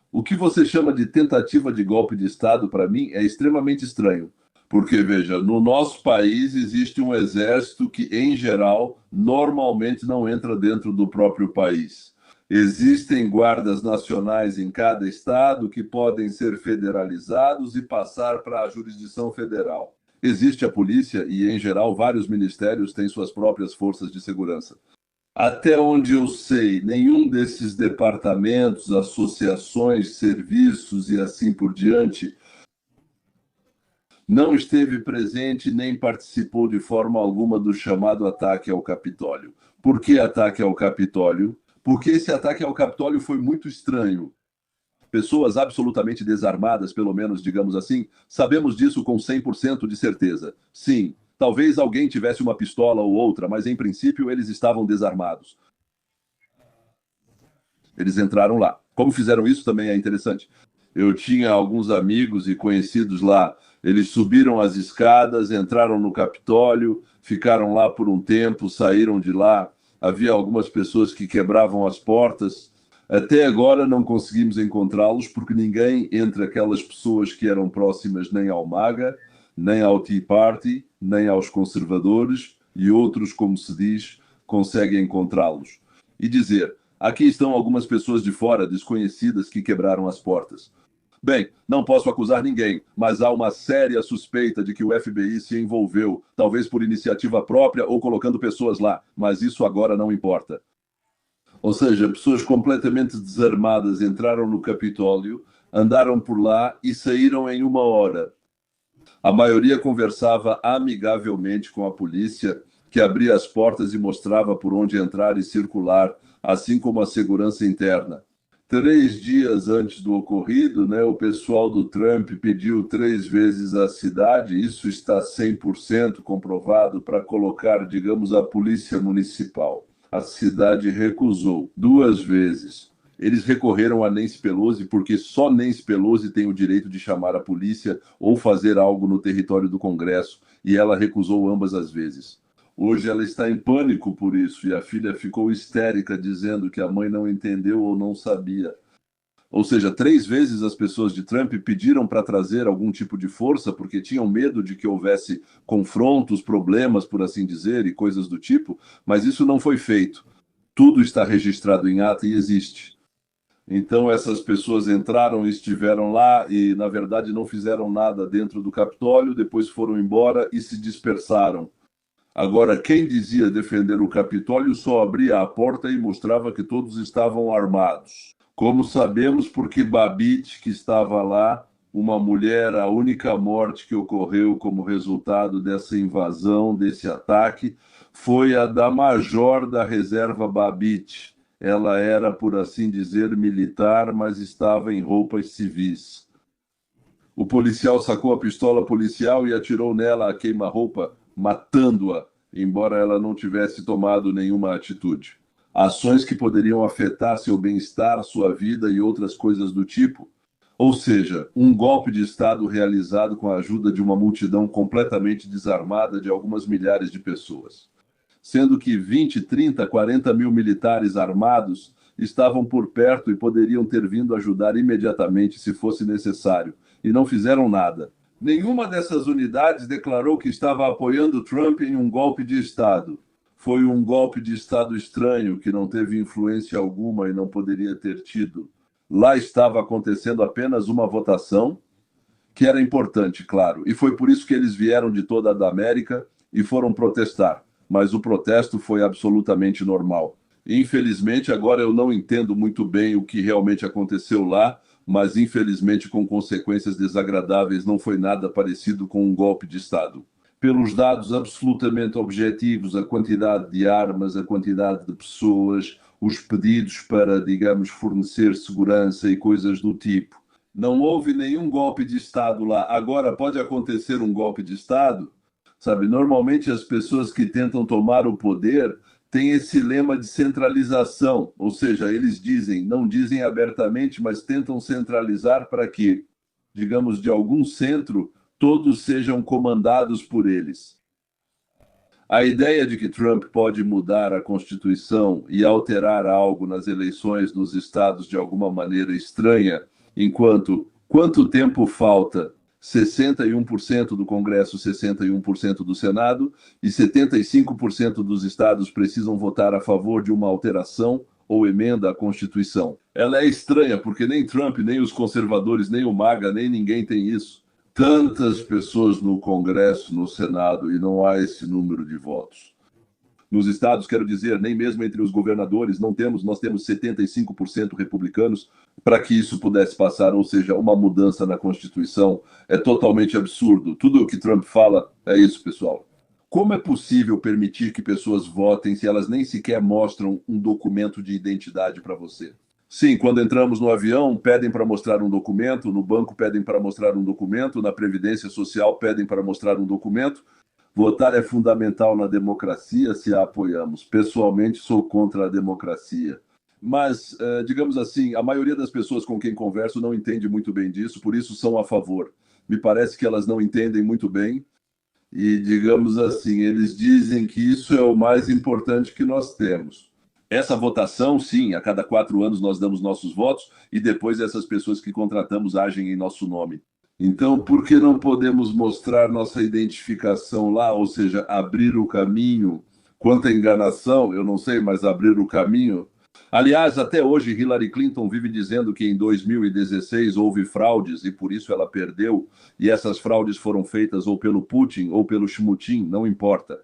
O que você chama de tentativa de golpe de Estado, para mim, é extremamente estranho. Porque, veja, no nosso país existe um exército que, em geral, normalmente não entra dentro do próprio país. Existem guardas nacionais em cada estado que podem ser federalizados e passar para a jurisdição federal. Existe a polícia e, em geral, vários ministérios têm suas próprias forças de segurança. Até onde eu sei, nenhum desses departamentos, associações, serviços e assim por diante não esteve presente nem participou de forma alguma do chamado ataque ao Capitólio. Por que ataque ao Capitólio? Porque esse ataque ao Capitólio foi muito estranho. Pessoas absolutamente desarmadas, pelo menos, digamos assim, sabemos disso com 100% de certeza. Sim, talvez alguém tivesse uma pistola ou outra, mas em princípio eles estavam desarmados. Eles entraram lá. Como fizeram isso também é interessante. Eu tinha alguns amigos e conhecidos lá. Eles subiram as escadas, entraram no Capitólio, ficaram lá por um tempo, saíram de lá. Havia algumas pessoas que quebravam as portas. Até agora não conseguimos encontrá-los, porque ninguém entre aquelas pessoas que eram próximas nem ao MAGA, nem ao Tea Party, nem aos conservadores, e outros, como se diz, conseguem encontrá-los. E dizer, aqui estão algumas pessoas de fora, desconhecidas, que quebraram as portas. Bem, não posso acusar ninguém, mas há uma séria suspeita de que o FBI se envolveu, talvez por iniciativa própria ou colocando pessoas lá, mas isso agora não importa. Ou seja, pessoas completamente desarmadas entraram no Capitólio, andaram por lá e saíram em 1 hora. A maioria conversava amigavelmente com a polícia, que abria as portas e mostrava por onde entrar e circular, assim como a segurança interna. 3 dias antes do ocorrido, o pessoal do Trump pediu 3 vezes à cidade, isso está 100% comprovado, para colocar, digamos, a polícia municipal. A cidade recusou 2 vezes. Eles recorreram a Nancy Pelosi porque só Nancy Pelosi tem o direito de chamar a polícia ou fazer algo no território do Congresso, e ela recusou ambas as vezes. Hoje ela está em pânico por isso, e a filha ficou histérica, dizendo que a mãe não entendeu ou não sabia. Ou seja, 3 vezes as pessoas de Trump pediram para trazer algum tipo de força, porque tinham medo de que houvesse confrontos, problemas, por assim dizer, e coisas do tipo, mas isso não foi feito. Tudo está registrado em ata e existe. Então essas pessoas entraram e estiveram lá e, na verdade, não fizeram nada dentro do Capitólio, depois foram embora e se dispersaram. Agora, quem dizia defender o Capitólio só abria a porta e mostrava que todos estavam armados. Como sabemos, porque Babbitt, que estava lá, uma mulher, a única morte que ocorreu como resultado dessa invasão, desse ataque, foi a da major da reserva Babbitt. Ela era, por assim dizer, militar, mas estava em roupas civis. O policial sacou a pistola policial e atirou nela a queima-roupa, matando-a, embora ela não tivesse tomado nenhuma atitude. Ações que poderiam afetar seu bem-estar, sua vida e outras coisas do tipo. Ou seja, um golpe de Estado realizado com a ajuda de uma multidão completamente desarmada de algumas milhares de pessoas. Sendo que 20, 30, 40 mil militares armados estavam por perto e poderiam ter vindo ajudar imediatamente se fosse necessário, e não fizeram nada. Nenhuma dessas unidades declarou que estava apoiando Trump em um golpe de Estado. Foi um golpe de Estado estranho que não teve influência alguma e não poderia ter tido. Lá estava acontecendo apenas uma votação, que era importante, claro, e foi por isso que eles vieram de toda a América e foram protestar. Mas o protesto foi absolutamente normal. Infelizmente, agora eu não entendo muito bem o que realmente aconteceu lá, mas infelizmente com consequências desagradáveis, não foi nada parecido com um golpe de Estado. Pelos dados absolutamente objetivos, a quantidade de armas, a quantidade de pessoas, os pedidos para, digamos, fornecer segurança e coisas do tipo. Não houve nenhum golpe de Estado lá. Agora pode acontecer um golpe de Estado, sabe? Normalmente as pessoas que tentam tomar o poder têm esse lema de centralização, ou seja, eles dizem, não dizem abertamente, mas tentam centralizar para que, digamos, de algum centro, todos sejam comandados por eles. A ideia de que Trump pode mudar a Constituição e alterar algo nas eleições nos estados de alguma maneira estranha, enquanto quanto tempo falta? 61% do Congresso, 61% do Senado e 75% dos estados precisam votar a favor de uma alteração ou emenda à Constituição. Ela é estranha porque nem Trump, nem os conservadores, nem o MAGA, nem ninguém tem isso. Tantas pessoas no Congresso, no Senado, e não há esse número de votos. Nos estados, quero dizer, nem mesmo entre os governadores, nós temos 75% republicanos para que isso pudesse passar, ou seja, uma mudança na Constituição é totalmente absurdo. Tudo o que Trump fala é isso, pessoal. Como é possível permitir que pessoas votem se elas nem sequer mostram um documento de identidade para você? Sim, quando entramos no avião, pedem para mostrar um documento, no banco pedem para mostrar um documento, na Previdência Social pedem para mostrar um documento. Votar é fundamental na democracia se a apoiamos. Pessoalmente, sou contra a democracia. Mas, digamos assim, a maioria das pessoas com quem converso não entende muito bem disso, por isso são a favor. Me parece que elas não entendem muito bem e, digamos assim, eles dizem que isso é o mais importante que nós temos. Essa votação, sim, a cada 4 anos nós damos nossos votos e depois essas pessoas que contratamos agem em nosso nome. Então, por que não podemos mostrar nossa identificação lá, ou seja, abrir o caminho? Quanta enganação, eu não sei, mas abrir o caminho. Aliás, até hoje, Hillary Clinton vive dizendo que em 2016 houve fraudes e por isso ela perdeu, e essas fraudes foram feitas ou pelo Putin ou pelo Shmutin, não importa.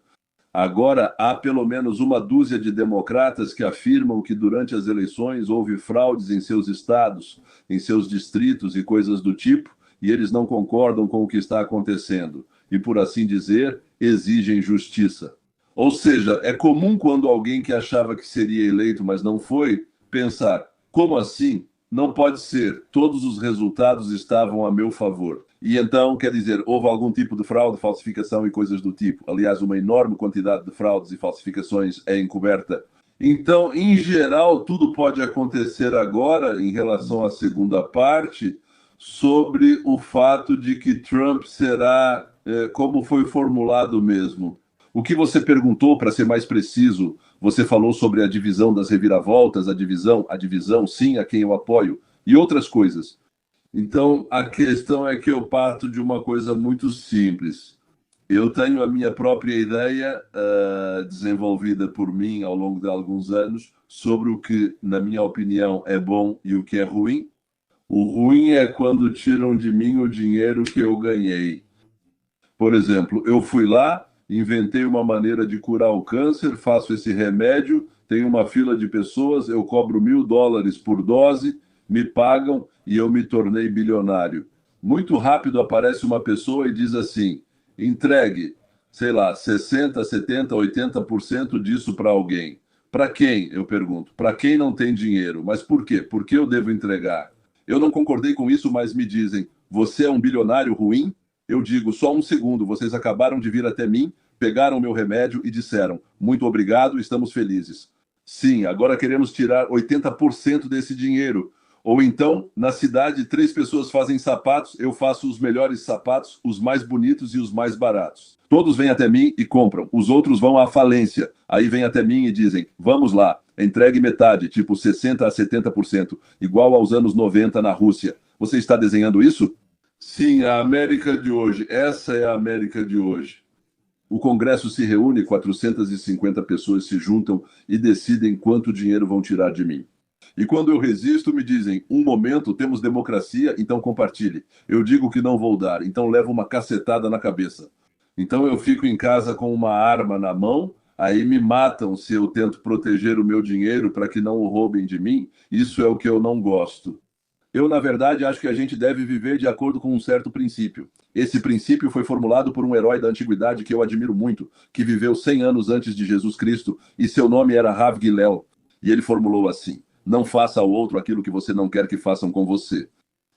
Agora, há pelo menos uma dúzia de democratas que afirmam que durante as eleições houve fraudes em seus estados, em seus distritos e coisas do tipo, e eles não concordam com o que está acontecendo e, por assim dizer, exigem justiça. Ou seja, é comum quando alguém que achava que seria eleito, mas não foi, pensar, como assim? Não pode ser, todos os resultados estavam a meu favor. E então, quer dizer, houve algum tipo de fraude, falsificação e coisas do tipo. Aliás, uma enorme quantidade de fraudes e falsificações é encoberta. Então, em geral, tudo pode acontecer agora, em relação à segunda parte, sobre o fato de que Trump será, como foi formulado mesmo. O que você perguntou, para ser mais preciso, você falou sobre a divisão das reviravoltas, a divisão, sim, a quem eu apoio, e outras coisas. Então, a questão é que eu parto de uma coisa muito simples. Eu tenho a minha própria ideia, desenvolvida por mim ao longo de alguns anos, sobre o que, na minha opinião, é bom e o que é ruim. O ruim é quando tiram de mim o dinheiro que eu ganhei. Por exemplo, eu fui lá, inventei uma maneira de curar o câncer, faço esse remédio, tem uma fila de pessoas, eu cobro $1.000 por dose, me pagam e eu me tornei bilionário. Muito rápido aparece uma pessoa e diz assim, entregue, sei lá, 60%, 70%, 80% disso para alguém. Para quem? Eu pergunto. Para quem não tem dinheiro. Mas por quê? Por que eu devo entregar? Eu não concordei com isso, mas me dizem, você é um bilionário ruim? Eu digo, só um segundo, vocês acabaram de vir até mim, pegaram meu remédio e disseram, muito obrigado, estamos felizes. Sim, agora queremos tirar 80% desse dinheiro. Ou então, na cidade, 3 pessoas fazem sapatos, eu faço os melhores sapatos, os mais bonitos e os mais baratos. Todos vêm até mim e compram, os outros vão à falência. Aí vêm até mim e dizem, vamos lá, entregue metade, tipo 60% a 70%, igual aos anos 90 na Rússia. Você está desenhando isso? Sim, a América de hoje. Essa é a América de hoje. O Congresso se reúne, 450 pessoas se juntam e decidem quanto dinheiro vão tirar de mim. E quando eu resisto, me dizem, um momento, temos democracia, então compartilhe. Eu digo que não vou dar, então levo uma cacetada na cabeça. Então eu fico em casa com uma arma na mão, aí me matam se eu tento proteger o meu dinheiro para que não o roubem de mim. Isso é o que eu não gosto. Eu, na verdade, acho que a gente deve viver de acordo com um certo princípio. Esse princípio foi formulado por um herói da antiguidade que eu admiro muito, que viveu 100 anos antes de Jesus Cristo, e seu nome era Rav Gilel. E ele formulou assim, não faça ao outro aquilo que você não quer que façam com você.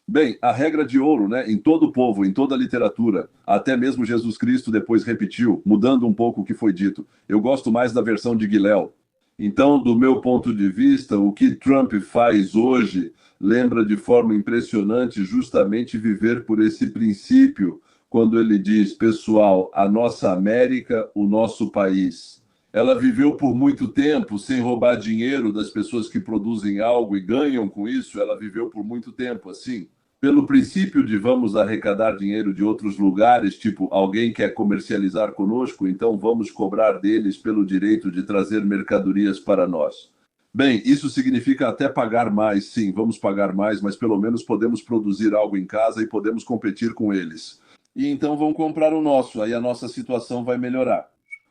Bem, a regra de ouro, né, em todo o povo, em toda a literatura, até mesmo Jesus Cristo depois repetiu, mudando um pouco o que foi dito. Eu gosto mais da versão de Gilel. Então, do meu ponto de vista, o que Trump faz hoje lembra de forma impressionante justamente viver por esse princípio, quando ele diz, pessoal, a nossa América, o nosso país. Ela viveu por muito tempo sem roubar dinheiro das pessoas que produzem algo e ganham com isso, ela viveu por muito tempo assim. Pelo princípio de vamos arrecadar dinheiro de outros lugares, tipo, alguém quer comercializar conosco, então vamos cobrar deles pelo direito de trazer mercadorias para nós. Bem, isso significa até pagar mais, sim, vamos pagar mais, mas pelo menos podemos produzir algo em casa e podemos competir com eles. E então vão comprar o nosso, aí a nossa situação vai melhorar.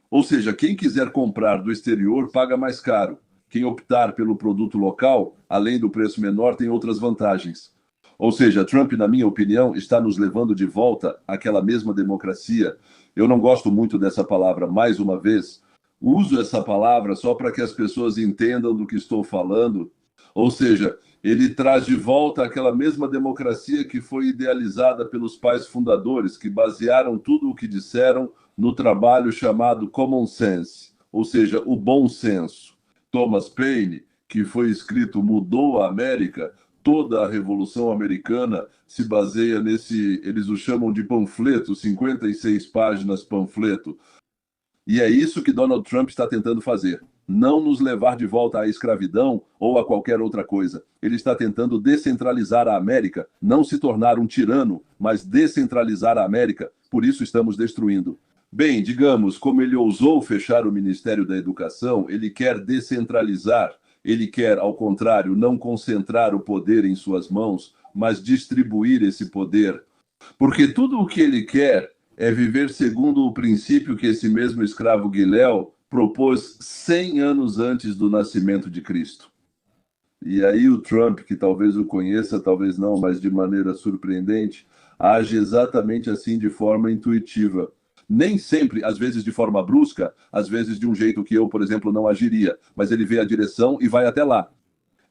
Ou seja, quem quiser comprar do exterior paga mais caro. Quem optar pelo produto local, além do preço menor, tem outras vantagens. Ou seja, Trump, na minha opinião, está nos levando de volta àquela mesma democracia. Eu não gosto muito dessa palavra, mais uma vez. Uso essa palavra só para que as pessoas entendam do que estou falando. Ou seja, ele traz de volta aquela mesma democracia que foi idealizada pelos pais fundadores, que basearam tudo o que disseram no trabalho chamado common sense, ou seja, o bom senso. Thomas Paine, que foi escrito Mudou a América, toda a Revolução Americana se baseia nesse, eles o chamam de panfleto, 56 páginas panfleto. E é isso que Donald Trump está tentando fazer. Não nos levar de volta à escravidão ou a qualquer outra coisa. Ele está tentando descentralizar a América, não se tornar um tirano, mas descentralizar a América. Por isso estamos destruindo. Bem, digamos, como ele ousou fechar o Ministério da Educação, ele quer descentralizar. Ele quer, ao contrário, não concentrar o poder em suas mãos, mas distribuir esse poder. Porque tudo o que ele quer é viver segundo o princípio que esse mesmo escravo Gilel propôs 100 anos antes do nascimento de Cristo. E aí o Trump, que talvez o conheça, talvez não, mas de maneira surpreendente, age exatamente assim de forma intuitiva. Nem sempre, às vezes de forma brusca, às vezes de um jeito que eu, por exemplo, não agiria, mas ele vê a direção e vai até lá.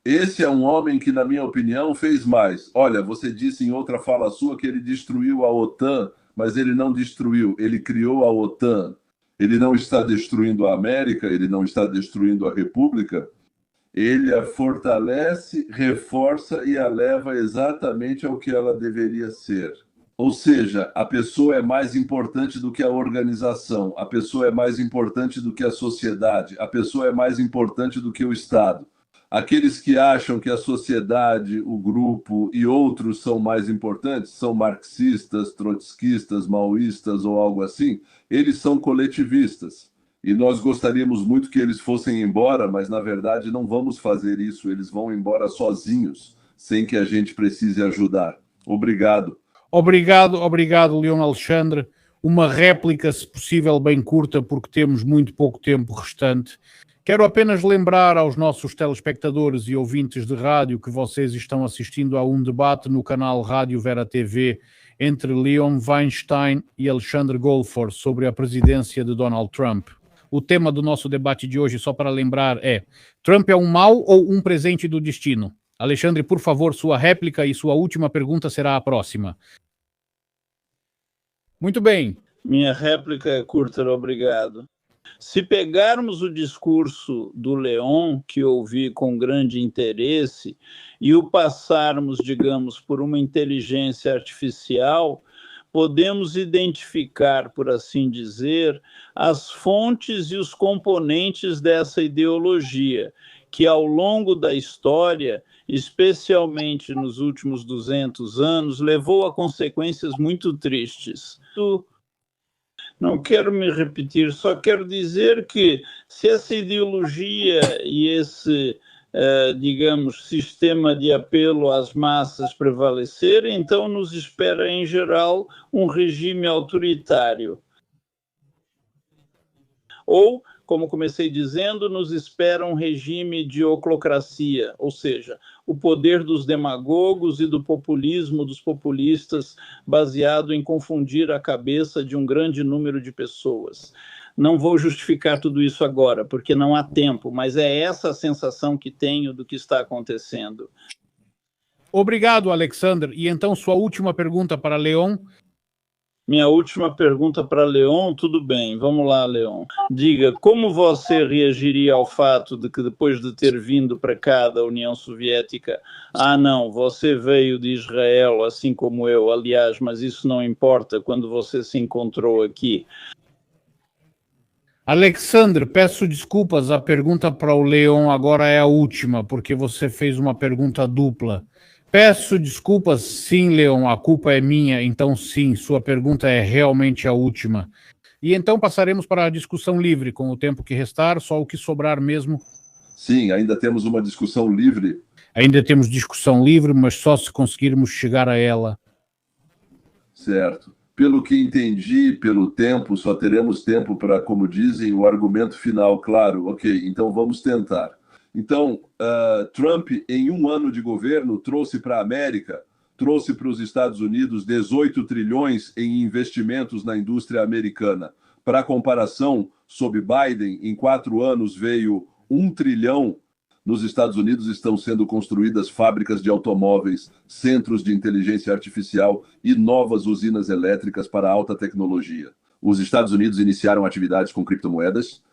Esse é um homem que, na minha opinião, fez mais. Olha, você disse em outra fala sua que ele destruiu a OTAN, mas ele não destruiu, ele criou a OTAN. Ele não está destruindo a América, ele não está destruindo a República. Ele a fortalece, reforça e a leva exatamente ao que ela deveria ser. Ou seja, a pessoa é mais importante do que a organização, a pessoa é mais importante do que a sociedade, a pessoa é mais importante do que o Estado. Aqueles que acham que a sociedade, o grupo e outros são mais importantes, são marxistas, trotskistas, maoístas ou algo assim, eles são coletivistas. E nós gostaríamos muito que eles fossem embora, mas na verdade não vamos fazer isso, eles vão embora sozinhos, sem que a gente precise ajudar. Obrigado. Obrigado, Leon Alexandre. Uma réplica, se possível, bem curta, porque temos muito pouco tempo restante. Quero apenas lembrar aos nossos telespectadores e ouvintes de rádio que vocês estão assistindo a um debate no canal Rádio Vera TV entre Leon Weinstein e Alexandre Goldfors sobre a presidência de Donald Trump. O tema do nosso debate de hoje, só para lembrar, é: Trump é um mal ou um presente do destino? Alexandre, por favor, sua réplica e sua última pergunta será a próxima. Muito bem. Minha réplica é curta, obrigado. Se pegarmos o discurso do Leon, que ouvi com grande interesse, e o passarmos, digamos, por uma inteligência artificial, podemos identificar, por assim dizer, as fontes e os componentes dessa ideologia, que ao longo da história, especialmente nos últimos 200 anos, levou a consequências muito tristes. Não quero me repetir, só quero dizer que se essa ideologia e esse, digamos, sistema de apelo às massas prevalecerem, então nos espera, em geral, um regime autoritário. Ou, como comecei dizendo, nos espera um regime de oclocracia, ou seja, o poder dos demagogos e do populismo dos populistas baseado em confundir a cabeça de um grande número de pessoas. Não vou justificar tudo isso agora, porque não há tempo, mas é essa a sensação que tenho do que está acontecendo. Obrigado, Alexandre. E então, sua última pergunta para Leon. Minha última pergunta para Leon, tudo bem, vamos lá, Leon. Diga, como você reagiria ao fato de que depois de ter vindo para cá da União Soviética, não, você veio de Israel, assim como eu, aliás, mas isso não importa quando você se encontrou aqui. Alexandre, peço desculpas, a pergunta para o Leon agora é a última, porque você fez uma pergunta dupla. Peço desculpas, sim, Leon, a culpa é minha, então sim, sua pergunta é realmente a última. E então passaremos para a discussão livre, com o tempo que restar, só o que sobrar mesmo. Sim, ainda temos uma discussão livre. Ainda temos discussão livre, mas só se conseguirmos chegar a ela. Certo. Pelo que entendi, pelo tempo, só teremos tempo para, como dizem, o argumento final, claro. Ok, então vamos tentar. Então, Trump, em um ano de governo, trouxe para a América, trouxe para os Estados Unidos 18 trilhões em investimentos na indústria americana. Para comparação, sob Biden, em 4 anos veio 1 trilhão. Nos Estados Unidos estão sendo construídas fábricas de automóveis, centros de inteligência artificial e novas usinas elétricas para alta tecnologia. Os Estados Unidos iniciaram atividades com criptomoedas.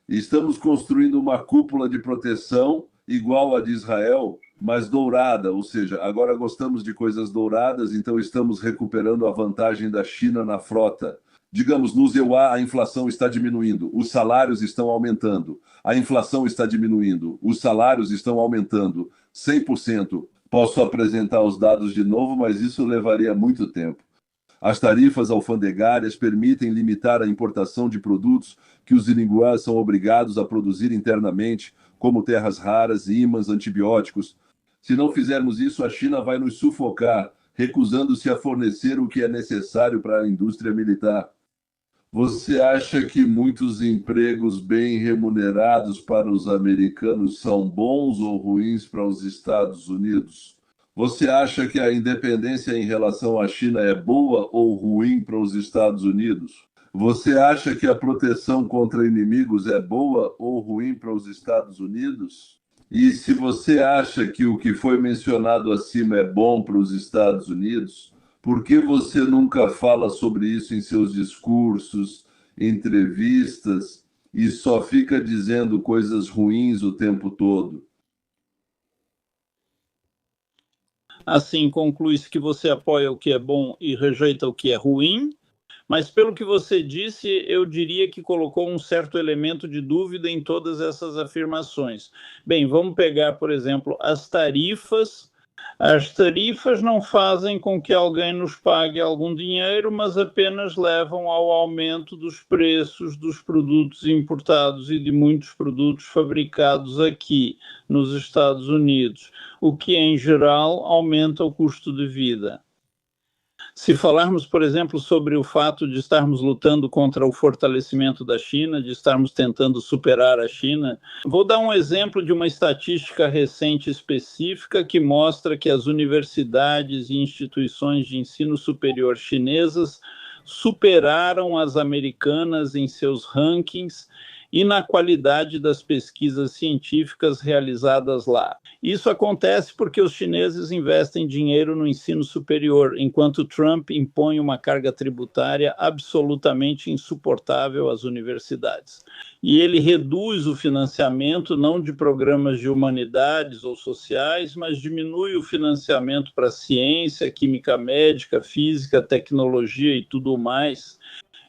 Estamos construindo uma cúpula de proteção igual a de Israel, mas dourada, ou seja, agora gostamos de coisas douradas, então estamos recuperando a vantagem da China na frota. Digamos, nos EUA a inflação está diminuindo, os salários estão aumentando, a inflação está diminuindo, os salários estão aumentando 100%. Posso apresentar os dados de novo, mas isso levaria muito tempo. As tarifas alfandegárias permitem limitar a importação de produtos que os ininguás são obrigados a produzir internamente, como terras raras, ímãs, antibióticos. Se não fizermos isso, a China vai nos sufocar, recusando-se a fornecer o que é necessário para a indústria militar. Você acha que muitos empregos bem remunerados para os americanos são bons ou ruins para os Estados Unidos? Você acha que a independência em relação à China é boa ou ruim para os Estados Unidos? Você acha que a proteção contra inimigos é boa ou ruim para os Estados Unidos? E se você acha que o que foi mencionado acima é bom para os Estados Unidos, por que você nunca fala sobre isso em seus discursos, entrevistas, e só fica dizendo coisas ruins o tempo todo? Assim, conclui-se que você apoia o que é bom e rejeita o que é ruim, mas pelo que você disse, eu diria que colocou um certo elemento de dúvida em todas essas afirmações. Bem, vamos pegar, por exemplo, as tarifas. As tarifas não fazem com que alguém nos pague algum dinheiro, mas apenas levam ao aumento dos preços dos produtos importados e de muitos produtos fabricados aqui nos Estados Unidos, o que, em geral, aumenta o custo de vida. Se falarmos, por exemplo, sobre o fato de estarmos lutando contra o fortalecimento da China, de estarmos tentando superar a China, vou dar um exemplo de uma estatística recente específica que mostra que as universidades e instituições de ensino superior chinesas superaram as americanas em seus rankings e na qualidade das pesquisas científicas realizadas lá. Isso acontece porque os chineses investem dinheiro no ensino superior, enquanto Trump impõe uma carga tributária absolutamente insuportável às universidades. E ele reduz o financiamento não de programas de humanidades ou sociais, mas diminui o financiamento para ciência, química médica, física, tecnologia e tudo mais.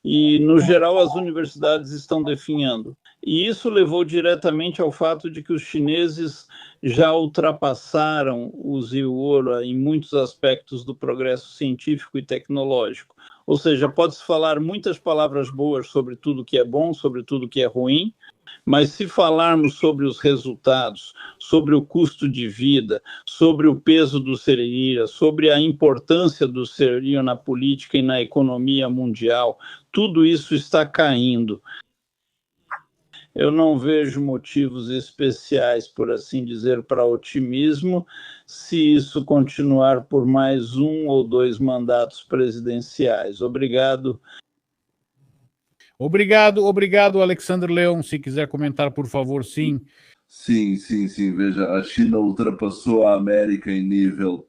E, no geral, as universidades estão definhando. E isso levou diretamente ao fato de que os chineses já ultrapassaram os Uyghur em muitos aspectos do progresso científico e tecnológico. Ou seja, pode-se falar muitas palavras boas sobre tudo que é bom, sobre tudo que é ruim, mas se falarmos sobre os resultados, sobre o custo de vida, sobre o peso do seria, sobre a importância do seria na política e na economia mundial, tudo isso está caindo. Eu não vejo motivos especiais, por assim dizer, para otimismo, se isso continuar por mais 1 ou 2 mandatos presidenciais. Obrigado. Obrigado, Alexandre Leão. Se quiser comentar, por favor, sim. Sim. Veja, a China ultrapassou a América em nível.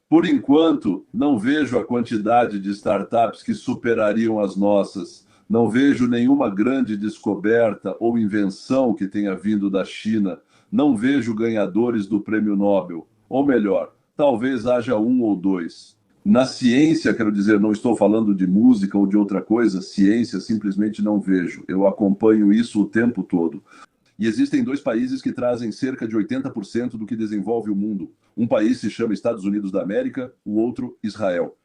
Por enquanto, não vejo a quantidade de startups que superariam as nossas. Não vejo nenhuma grande descoberta ou invenção que tenha vindo da China. Não vejo ganhadores do Prêmio Nobel. Ou melhor, talvez haja 1 ou 2. Na ciência, quero dizer, não estou falando de música ou de outra coisa, ciência simplesmente não vejo. Eu acompanho isso o tempo todo. E existem 2 países que trazem cerca de 80% do que desenvolve o mundo. Um país se chama Estados Unidos da América, o outro, Israel.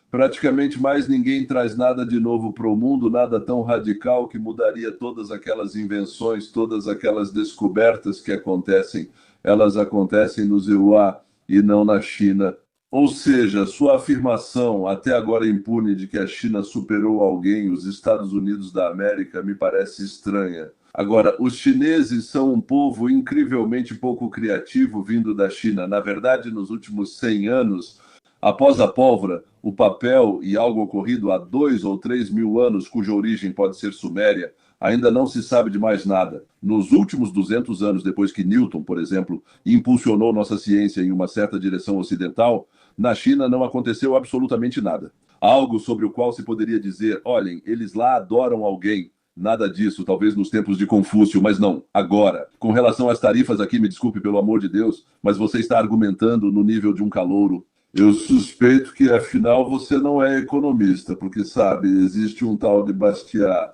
Praticamente mais ninguém traz nada de novo para o mundo, nada tão radical que mudaria todas aquelas invenções, todas aquelas descobertas que acontecem. Elas acontecem no ZEUA e não na China. Ou seja, sua afirmação, até agora impune, de que a China superou alguém, os Estados Unidos da América, me parece estranha. Agora, os chineses são um povo incrivelmente pouco criativo vindo da China. Na verdade, nos últimos 100 anos, após a pólvora, o papel e algo ocorrido há 2 ou 3 mil anos, cuja origem pode ser suméria, ainda não se sabe de mais nada. Nos últimos 200 anos, depois que Newton, por exemplo, impulsionou nossa ciência em uma certa direção ocidental, na China não aconteceu absolutamente nada. Algo sobre o qual se poderia dizer, olhem, eles lá adoram alguém. Nada disso, talvez nos tempos de Confúcio, mas não, agora. Com relação às tarifas aqui, me desculpe pelo amor de Deus, mas você está argumentando no nível de um calouro. Eu suspeito que, afinal, você não é economista, porque, sabe, existe um tal de Bastiat.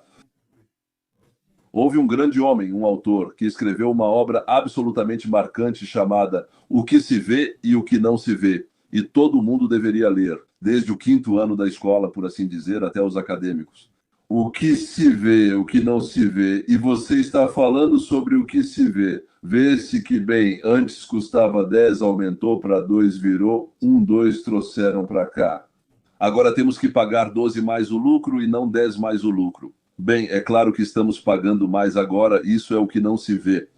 Houve um grande homem, um autor, que escreveu uma obra absolutamente marcante chamada O que se vê e o que não se vê, e todo mundo deveria ler, desde o 5º ano da escola, por assim dizer, até os acadêmicos. O que se vê, o que não se vê, e você está falando sobre o que se vê. Vê-se que, bem, antes custava 10, aumentou para 2, virou 1, 2, trouxeram para cá. Agora temos que pagar 12 mais o lucro e não 10 mais o lucro. Bem, é claro que estamos pagando mais agora, isso é o que não se vê.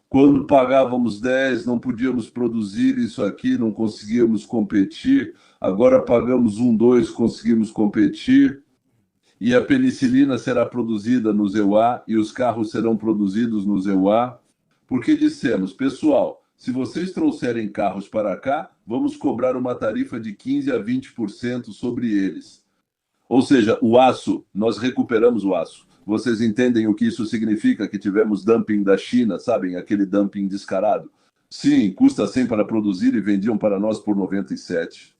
Quando pagávamos 10, não podíamos produzir isso aqui, não conseguíamos competir. Agora pagamos 1, 2, conseguimos competir. E a penicilina será produzida no ZEUA e os carros serão produzidos no ZEUA, porque dissemos, pessoal, se vocês trouxerem carros para cá, vamos cobrar uma tarifa de 15% a 20% sobre eles. Ou seja, o aço, nós recuperamos o aço. Vocês entendem o que isso significa, que tivemos dumping da China, sabem? Aquele dumping descarado. Sim, custa 100 para produzir e vendiam para nós por 97.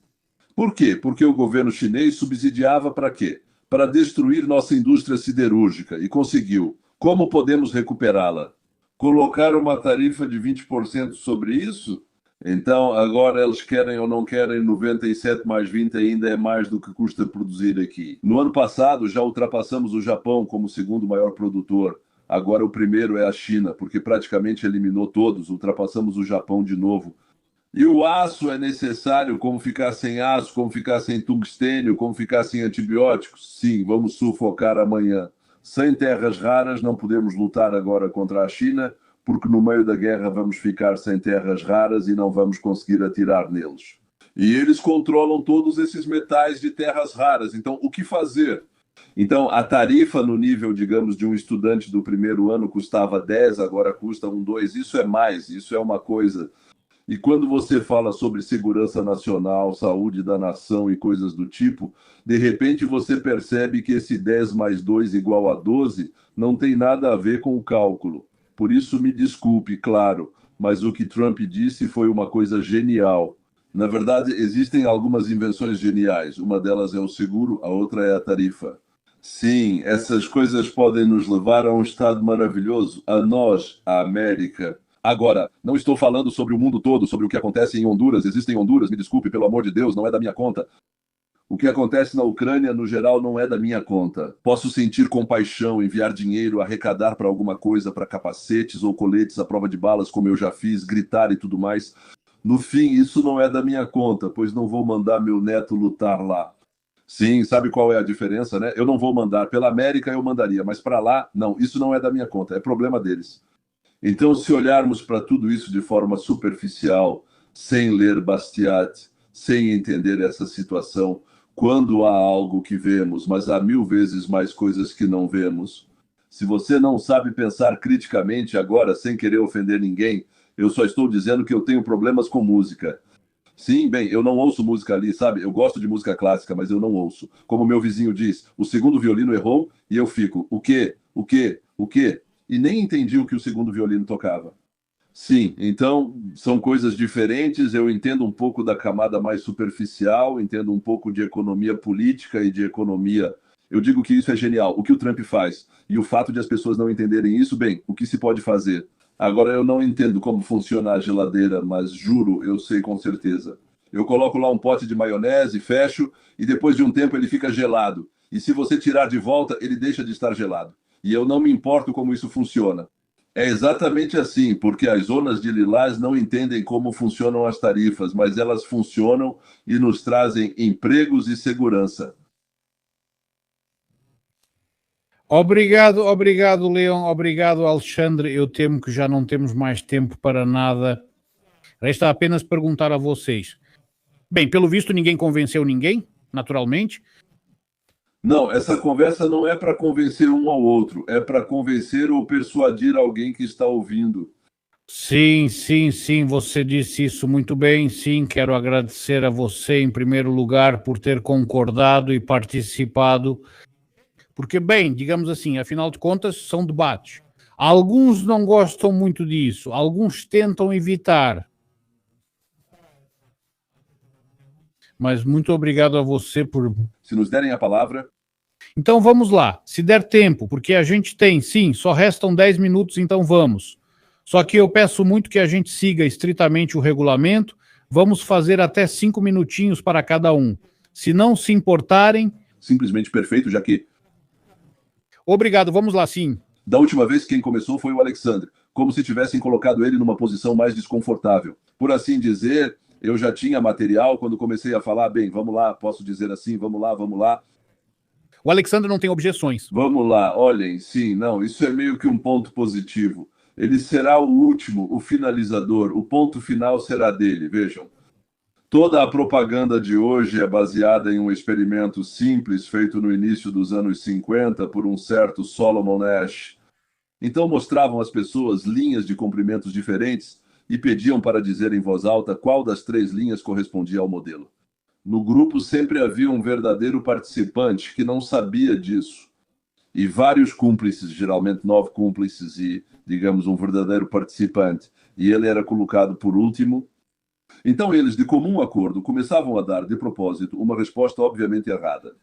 Por quê? Porque o governo chinês subsidiava para quê? Para destruir nossa indústria siderúrgica, e conseguiu. Como podemos recuperá-la? Colocar uma tarifa de 20% sobre isso? Então, agora eles querem ou não querem, 97 mais 20 ainda é mais do que custa produzir aqui. No ano passado, já ultrapassamos o Japão como o 2º maior produtor. Agora o primeiro é a China, porque praticamente eliminou todos, ultrapassamos o Japão de novo. E o aço é necessário, como ficar sem aço, como ficar sem tungstênio, como ficar sem antibióticos? Sim, vamos sufocar amanhã. Sem terras raras, não podemos lutar agora contra a China, porque no meio da guerra vamos ficar sem terras raras e não vamos conseguir atirar neles. E eles controlam todos esses metais de terras raras. Então, o que fazer? Então, a tarifa no nível, digamos, de um estudante do primeiro ano custava 10, agora custa 2. Isso é mais, isso é uma coisa. E quando você fala sobre segurança nacional, saúde da nação e coisas do tipo, de repente você percebe que esse 10 mais 2 igual a 12 não tem nada a ver com o cálculo. Por isso, me desculpe, claro, mas o que Trump disse foi uma coisa genial. Na verdade, existem algumas invenções geniais. Uma delas é o seguro, a outra é a tarifa. Sim, essas coisas podem nos levar a um estado maravilhoso, a nós, a América. Agora, não estou falando sobre o mundo todo, sobre o que acontece em Honduras. Existem Honduras, me desculpe, pelo amor de Deus, não é da minha conta. O que acontece na Ucrânia, no geral, não é da minha conta. Posso sentir compaixão, enviar dinheiro, arrecadar para alguma coisa, para capacetes ou coletes à prova de balas, como eu já fiz, gritar e tudo mais. No fim, isso não é da minha conta, pois não vou mandar meu neto lutar lá. Sim, sabe qual é a diferença, né? Eu não vou mandar. Pela América eu mandaria, mas para lá, não. Isso não é da minha conta, é problema deles. Então, se olharmos para tudo isso de forma superficial, sem ler Bastiat, sem entender essa situação, quando há algo que vemos, mas há 1000 vezes mais coisas que não vemos, se você não sabe pensar criticamente agora, sem querer ofender ninguém, eu só estou dizendo que eu tenho problemas com música. Sim, bem, eu não ouço música ali, sabe? Eu gosto de música clássica, mas eu não ouço. Como meu vizinho diz, o segundo violino errou e eu fico, o quê? O quê? O quê? E nem entendi o que o segundo violino tocava. Sim, então são coisas diferentes. Eu entendo um pouco da camada mais superficial, entendo um pouco de economia política e de economia. Eu digo que isso é genial. O que o Trump faz e o fato de as pessoas não entenderem isso, bem, o que se pode fazer? Agora eu não entendo como funciona a geladeira, mas juro, eu sei com certeza. Eu coloco lá um pote de maionese, fecho e depois de um tempo ele fica gelado. E se você tirar de volta, ele deixa de estar gelado. E eu não me importo como isso funciona. É exatamente assim, porque as zonas de lilás não entendem como funcionam as tarifas, mas elas funcionam e nos trazem empregos e segurança. Obrigado, obrigado, Leon, obrigado, Alexandre. Eu temo que já não temos mais tempo para nada. Resta apenas perguntar a vocês. Bem, pelo visto, ninguém convenceu ninguém, naturalmente. Não, essa conversa não é para convencer um ao outro, é para convencer ou persuadir alguém que está ouvindo. Sim, sim, sim, você disse isso muito bem. Sim, quero agradecer a você, em primeiro lugar, por ter concordado e participado. Porque, bem, digamos assim, afinal de contas, são debates. Alguns não gostam muito disso, alguns tentam evitar. Mas muito obrigado a você por... Se nos derem a palavra. Então vamos lá, se der tempo, porque a gente tem, sim, só restam 10 minutos, então vamos. Só que eu peço muito que a gente siga estritamente o regulamento, vamos fazer até 5 minutinhos para cada um. Se não se importarem... Simplesmente perfeito, já que... Obrigado, vamos lá, sim. Da última vez quem começou foi o Alexandre, como se tivessem colocado ele numa posição mais desconfortável. Por assim dizer, eu já tinha material quando comecei a falar, bem, vamos lá, posso dizer assim, vamos lá, vamos lá. O Alexandre não tem objeções. Vamos lá, olhem, sim, não, isso é meio que um ponto positivo. Ele será o último, o finalizador, o ponto final será dele, vejam. Toda a propaganda de hoje é baseada em um experimento simples feito no início dos anos 50 por um certo Solomon Asch. Então mostravam às pessoas linhas de comprimentos diferentes e pediam para dizer em voz alta qual das 3 linhas correspondia ao modelo. No grupo sempre havia um verdadeiro participante que não sabia disso. E vários cúmplices, geralmente 9 cúmplices e, digamos, um verdadeiro participante. E ele era colocado por último. Então eles, de comum acordo, começavam a dar, de propósito, uma resposta obviamente errada.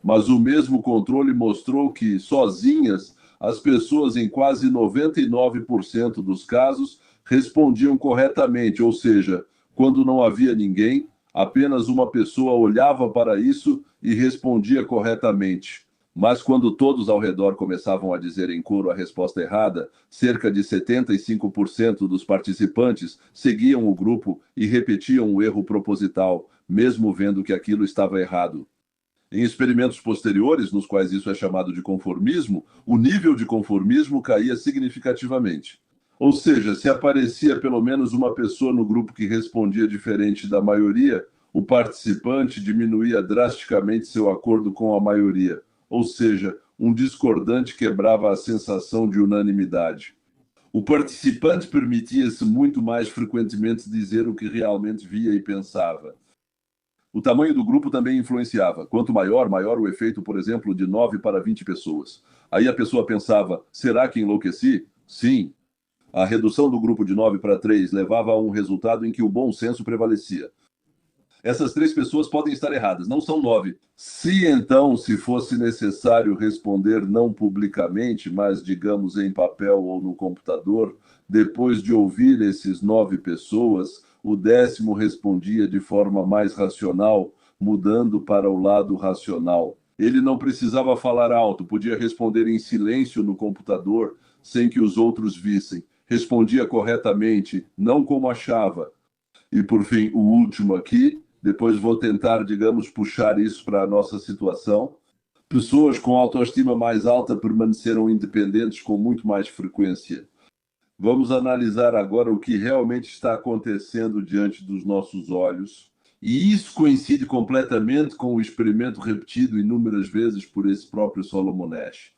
Mas o mesmo controle mostrou que, sozinhas, as pessoas em quase 99% dos casos respondiam corretamente, ou seja, quando não havia ninguém, apenas uma pessoa olhava para isso e respondia corretamente. Mas quando todos ao redor começavam a dizer em coro a resposta errada, cerca de 75% dos participantes seguiam o grupo e repetiam o erro proposital, mesmo vendo que aquilo estava errado. Em experimentos posteriores, nos quais isso é chamado de conformismo, o nível de conformismo caía significativamente. Ou seja, se aparecia pelo menos uma pessoa no grupo que respondia diferente da maioria, o participante diminuía drasticamente seu acordo com a maioria. Ou seja, um discordante quebrava a sensação de unanimidade. O participante permitia-se muito mais frequentemente dizer o que realmente via e pensava. O tamanho do grupo também influenciava. Quanto maior, maior o efeito, por exemplo, de 9 para 20 pessoas. Aí a pessoa pensava, será que enlouqueci? Sim. A redução do grupo de 9 para 3 levava a um resultado em que o bom senso prevalecia. Essas 3 pessoas podem estar erradas, não são 9. Se fosse necessário responder não publicamente, mas digamos em papel ou no computador, depois de ouvir esses 9 pessoas, o 10º respondia de forma mais racional, mudando para o lado racional. Ele não precisava falar alto, podia responder em silêncio no computador, sem que os outros vissem. Respondia corretamente, não como achava. E, por fim, o último aqui, depois vou tentar, digamos, puxar isso para a nossa situação. Pessoas com autoestima mais alta permaneceram independentes com muito mais frequência. Vamos analisar agora o que realmente está acontecendo diante dos nossos olhos. E isso coincide completamente com o experimento repetido inúmeras vezes por esse próprio Solomon Asch.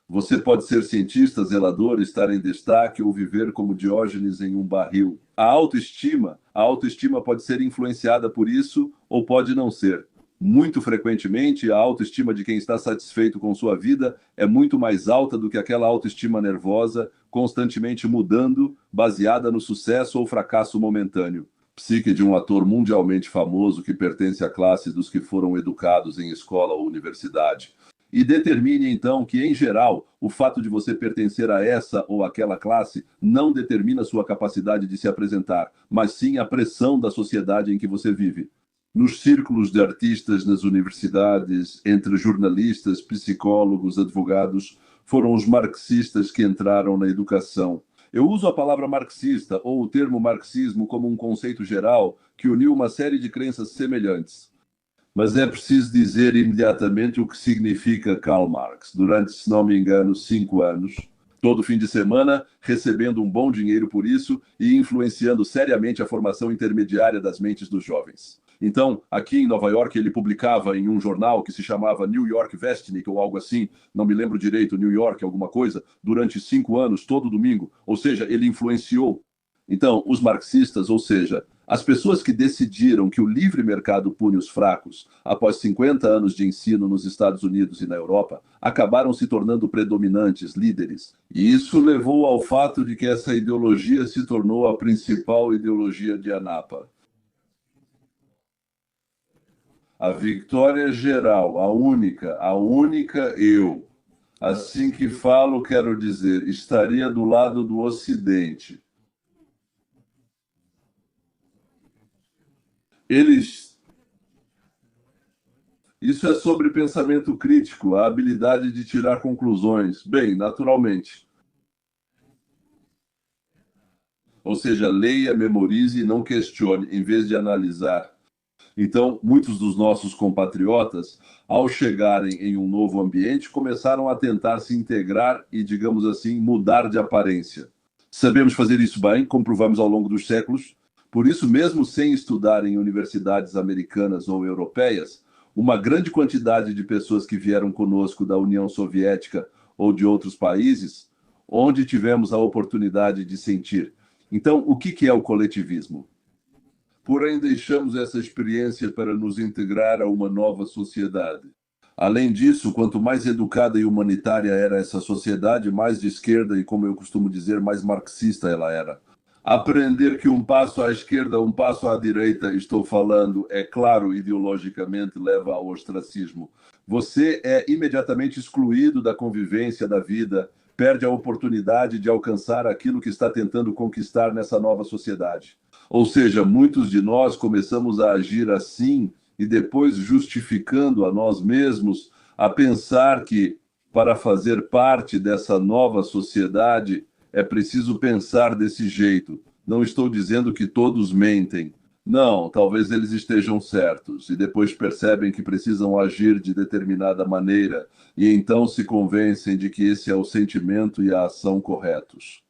Você pode ser cientista, zelador, estar em destaque ou viver como Diógenes em um barril. A autoestima pode ser influenciada por isso ou pode não ser. Muito frequentemente, a autoestima de quem está satisfeito com sua vida é muito mais alta do que aquela autoestima nervosa, constantemente mudando, baseada no sucesso ou fracasso momentâneo. Psique de um ator mundialmente famoso que pertence à classe dos que foram educados em escola ou universidade. E determine, então, que, em geral, o fato de você pertencer a essa ou aquela classe não determina sua capacidade de se apresentar, mas sim a pressão da sociedade em que você vive. Nos círculos de artistas nas universidades, entre jornalistas, psicólogos, advogados, foram os marxistas que entraram na educação. Eu uso a palavra marxista ou o termo marxismo como um conceito geral que uniu uma série de crenças semelhantes. Mas é preciso dizer imediatamente o que significa Karl Marx. Durante, se não me engano, 5 anos, todo fim de semana, recebendo um bom dinheiro por isso e influenciando seriamente a formação intermediária das mentes dos jovens. Então, aqui em Nova York, ele publicava em um jornal que se chamava New York Vestnik, ou algo assim, não me lembro direito, New York, alguma coisa, durante 5 anos, todo domingo. Ou seja, ele influenciou. Então, os marxistas, ou seja, as pessoas que decidiram que o livre mercado pune os fracos, após 50 anos de ensino nos Estados Unidos e na Europa, acabaram se tornando predominantes, líderes. E isso levou ao fato de que essa ideologia se tornou a principal ideologia de Anapa. A vitória geral, a única eu. Assim que falo, quero dizer, estaria do lado do Ocidente. Isso é sobre pensamento crítico, a habilidade de tirar conclusões. Bem, naturalmente. Ou seja, leia, memorize e não questione, em vez de analisar. Então, muitos dos nossos compatriotas, ao chegarem em um novo ambiente, começaram a tentar se integrar e, digamos assim, mudar de aparência. Sabemos fazer isso bem, comprovamos ao longo dos séculos. Por isso, mesmo sem estudar em universidades americanas ou europeias, uma grande quantidade de pessoas que vieram conosco da União Soviética ou de outros países, onde tivemos a oportunidade de sentir. Então, o que é o coletivismo? Porém, deixamos essa experiência para nos integrar a uma nova sociedade. Além disso, quanto mais educada e humanitária era essa sociedade, mais de esquerda e, como eu costumo dizer, mais marxista ela era. Aprender que um passo à esquerda, um passo à direita, estou falando, é claro, ideologicamente leva ao ostracismo. Você é imediatamente excluído da convivência da vida, perde a oportunidade de alcançar aquilo que está tentando conquistar nessa nova sociedade. Ou seja, muitos de nós começamos a agir assim e depois justificando a nós mesmos a pensar que, para fazer parte dessa nova sociedade, é preciso pensar desse jeito. Não estou dizendo que todos mentem. Não, talvez eles estejam certos e depois percebem que precisam agir de determinada maneira e então se convencem de que esse é o sentimento e a ação corretos.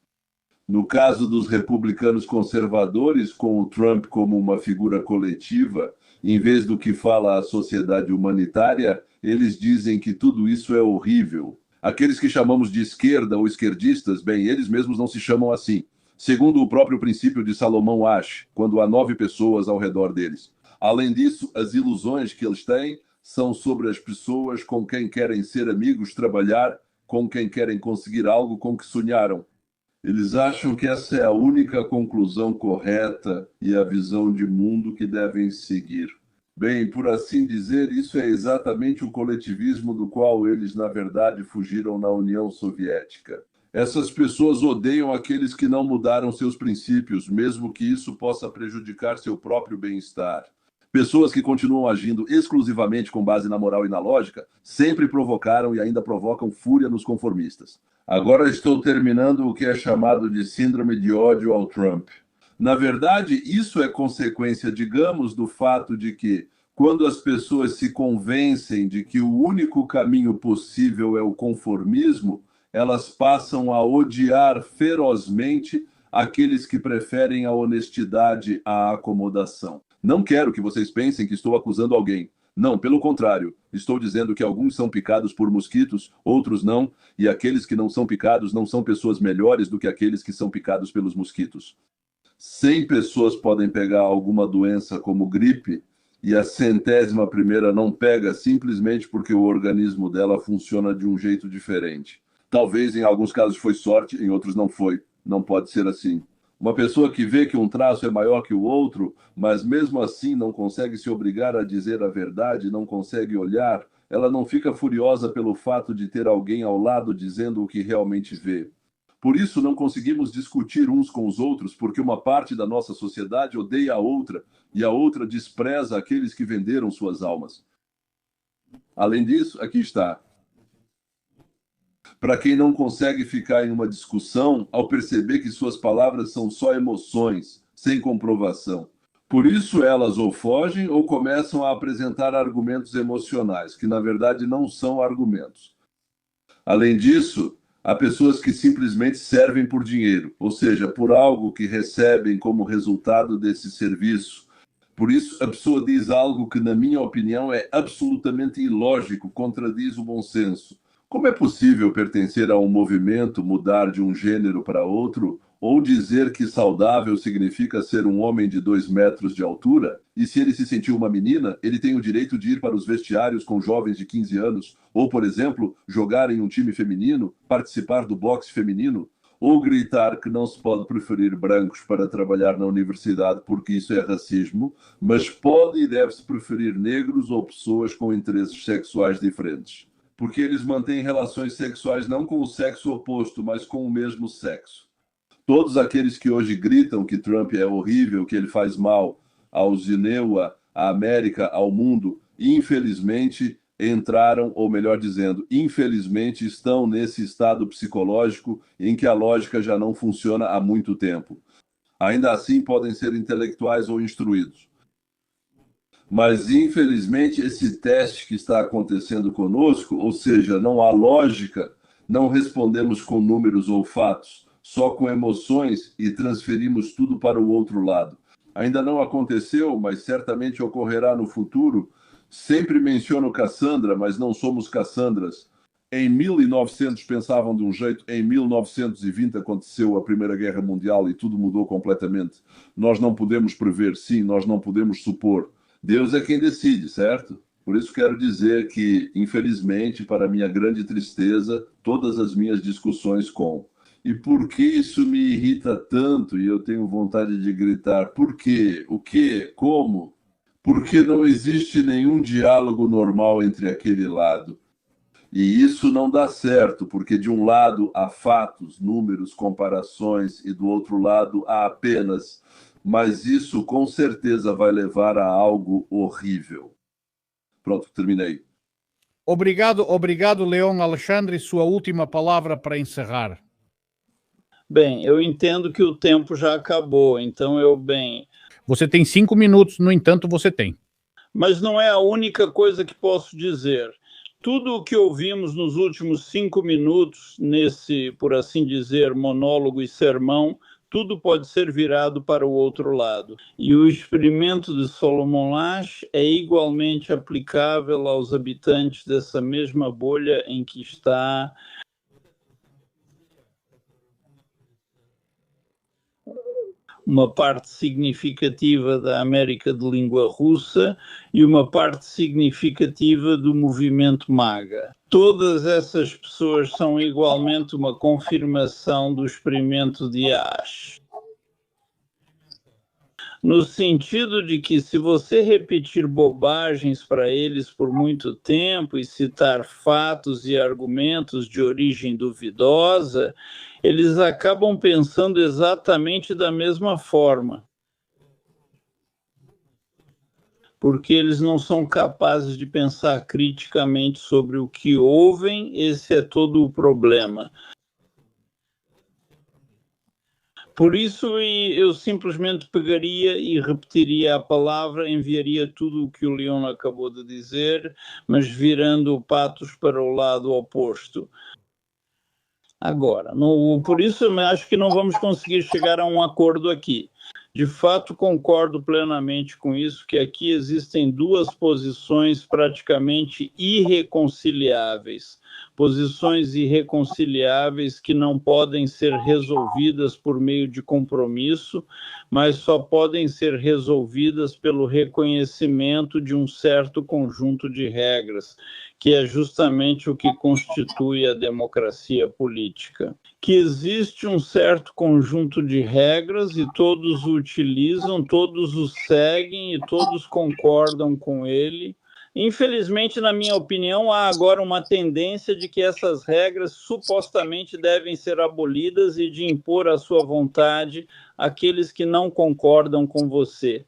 No caso dos republicanos conservadores, com o Trump como uma figura coletiva, em vez do que fala a sociedade humanitária, eles dizem que tudo isso é horrível. Aqueles que chamamos de esquerda ou esquerdistas, bem, eles mesmos não se chamam assim, segundo o próprio princípio de Salomão Asch, quando há 9 pessoas ao redor deles. Além disso, as ilusões que eles têm são sobre as pessoas com quem querem ser amigos, trabalhar, com quem querem conseguir algo com que sonharam. Eles acham que essa é a única conclusão correta e a visão de mundo que devem seguir. Bem, por assim dizer, isso é exatamente o coletivismo do qual eles, na verdade, fugiram na União Soviética. Essas pessoas odeiam aqueles que não mudaram seus princípios, mesmo que isso possa prejudicar seu próprio bem-estar. Pessoas que continuam agindo exclusivamente com base na moral e na lógica sempre provocaram e ainda provocam fúria nos conformistas. Agora estou terminando o que é chamado de síndrome de ódio ao Trump. Na verdade, isso é consequência, digamos, do fato de que, quando as pessoas se convencem de que o único caminho possível é o conformismo, elas passam a odiar ferozmente aqueles que preferem a honestidade à acomodação. Não quero que vocês pensem que estou acusando alguém. Não, pelo contrário. Estou dizendo que alguns são picados por mosquitos, outros não, e aqueles que não são picados não são pessoas melhores do que aqueles que são picados pelos mosquitos. 100 pessoas podem pegar alguma doença como gripe e a 100ª não pega simplesmente porque o organismo dela funciona de um jeito diferente. Talvez em alguns casos foi sorte, em outros não foi. Não pode ser assim. Uma pessoa que vê que um traço é maior que o outro, mas mesmo assim não consegue se obrigar a dizer a verdade, não consegue olhar, ela não fica furiosa pelo fato de ter alguém ao lado dizendo o que realmente vê. Por isso não conseguimos discutir uns com os outros, porque uma parte da nossa sociedade odeia a outra e a outra despreza aqueles que venderam suas almas. Além disso, aqui está. Para quem não consegue ficar em uma discussão ao perceber que suas palavras são só emoções, sem comprovação. Por isso elas ou fogem ou começam a apresentar argumentos emocionais, que na verdade não são argumentos. Além disso, há pessoas que simplesmente servem por dinheiro, ou seja, por algo que recebem como resultado desse serviço. Por isso, a pessoa diz algo que, na minha opinião, é absolutamente ilógico, contradiz o bom senso. Como é possível pertencer a um movimento, mudar de um gênero para outro, ou dizer que saudável significa ser um homem de 2 metros de altura? E se ele se sentir uma menina, ele tem o direito de ir para os vestiários com jovens de 15 anos, ou, por exemplo, jogar em um time feminino, participar do boxe feminino, ou gritar que não se pode preferir brancos para trabalhar na universidade porque isso é racismo, mas pode e deve-se preferir negros ou pessoas com interesses sexuais diferentes. Porque eles mantêm relações sexuais não com o sexo oposto, mas com o mesmo sexo. Todos aqueles que hoje gritam que Trump é horrível, que ele faz mal aos Zineua, à América, ao mundo, infelizmente entraram, ou melhor dizendo, infelizmente estão nesse estado psicológico em que a lógica já não funciona há muito tempo. Ainda assim podem ser intelectuais ou instruídos. Mas, infelizmente, esse teste que está acontecendo conosco, ou seja, não há lógica, não respondemos com números ou fatos, só com emoções e transferimos tudo para o outro lado. Ainda não aconteceu, mas certamente ocorrerá no futuro. Sempre menciono Cassandra, mas não somos Cassandras. Em 1900 pensavam de um jeito, em 1920 aconteceu a Primeira Guerra Mundial e tudo mudou completamente. Nós não podemos prever, sim, nós não podemos supor. Deus é quem decide, certo? Por isso quero dizer que, infelizmente, para minha grande tristeza, todas as minhas discussões com. E por que isso me irrita tanto e eu tenho vontade de gritar? Por quê? O quê? Como? Porque não existe nenhum diálogo normal entre aquele lado. E isso não dá certo, porque de um lado há fatos, números, comparações, e do outro lado há apenas... Mas isso com certeza vai levar a algo horrível. Pronto, terminei. Obrigado, Leon Alexandre. Sua última palavra para encerrar. Bem, eu entendo que o tempo já acabou, então Você tem 5 minutos, no entanto, você tem. Mas não é a única coisa que posso dizer. Tudo o que ouvimos nos últimos 5 minutos, nesse, por assim dizer, monólogo e sermão, tudo pode ser virado para o outro lado. E o experimento de Solomon Asch é igualmente aplicável aos habitantes dessa mesma bolha em que está uma parte significativa da América de língua russa e uma parte significativa do movimento MAGA. Todas essas pessoas são igualmente uma confirmação do experimento de Asch. No sentido de que, se você repetir bobagens para eles por muito tempo e citar fatos e argumentos de origem duvidosa, eles acabam pensando exatamente da mesma forma. Porque eles não são capazes de pensar criticamente sobre o que ouvem, esse é todo o problema. Por isso, eu simplesmente pegaria e repetiria a palavra, enviaria tudo o que o Leon acabou de dizer, mas virando o patos para o lado oposto. Agora, por isso eu acho que não vamos conseguir chegar a um acordo aqui. De fato, concordo plenamente com isso, que aqui existem duas posições praticamente irreconciliáveis. Posições irreconciliáveis que não podem ser resolvidas por meio de compromisso, mas só podem ser resolvidas pelo reconhecimento de um certo conjunto de regras, que é justamente o que constitui a democracia política. Que existe um certo conjunto de regras e todos o utilizam, todos o seguem e todos concordam com ele. Infelizmente, na minha opinião, há agora uma tendência de que essas regras supostamente devem ser abolidas e de impor a sua vontade àqueles que não concordam com você.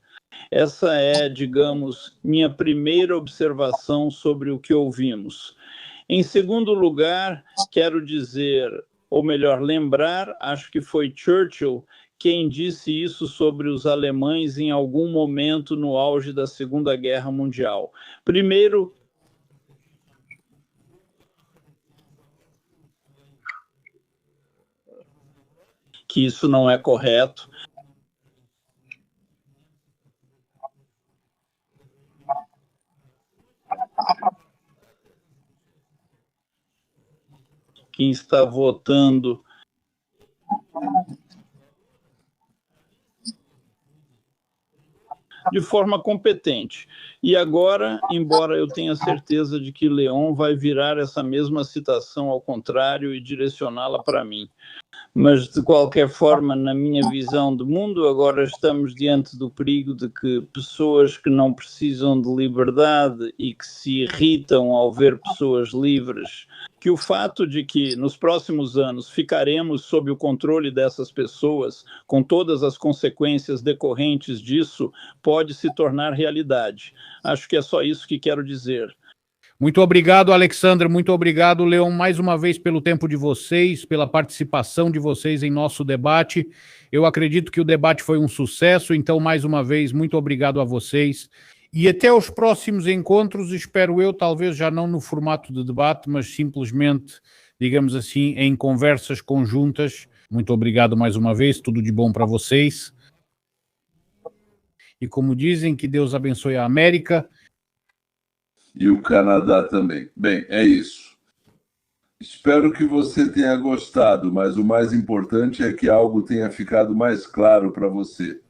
Essa é, digamos, minha primeira observação sobre o que ouvimos. Em segundo lugar, quero dizer, ou melhor, lembrar, acho que foi Churchill quem disse isso sobre os alemães em algum momento no auge da Segunda Guerra Mundial. Primeiro, que isso não é correto. Quem está votando de forma competente. E agora, embora eu tenha certeza de que Leon vai virar essa mesma citação ao contrário e direcioná-la para mim. Mas, de qualquer forma, na minha visão do mundo, agora estamos diante do perigo de que pessoas que não precisam de liberdade e que se irritam ao ver pessoas livres, que o fato de que nos próximos anos ficaremos sob o controle dessas pessoas, com todas as consequências decorrentes disso, pode se tornar realidade. Acho que é só isso que quero dizer. Muito obrigado, Alexandre. Muito obrigado, Leon, mais uma vez pelo tempo de vocês, pela participação de vocês em nosso debate. Eu acredito que o debate foi um sucesso, então, mais uma vez, muito obrigado a vocês. E até os próximos encontros, espero eu, talvez já não no formato de debate, mas simplesmente, digamos assim, em conversas conjuntas. Muito obrigado mais uma vez, tudo de bom para vocês. E como dizem, que Deus abençoe a América. E o Canadá também. Bem, é isso. Espero que você tenha gostado, mas o mais importante é que algo tenha ficado mais claro para você.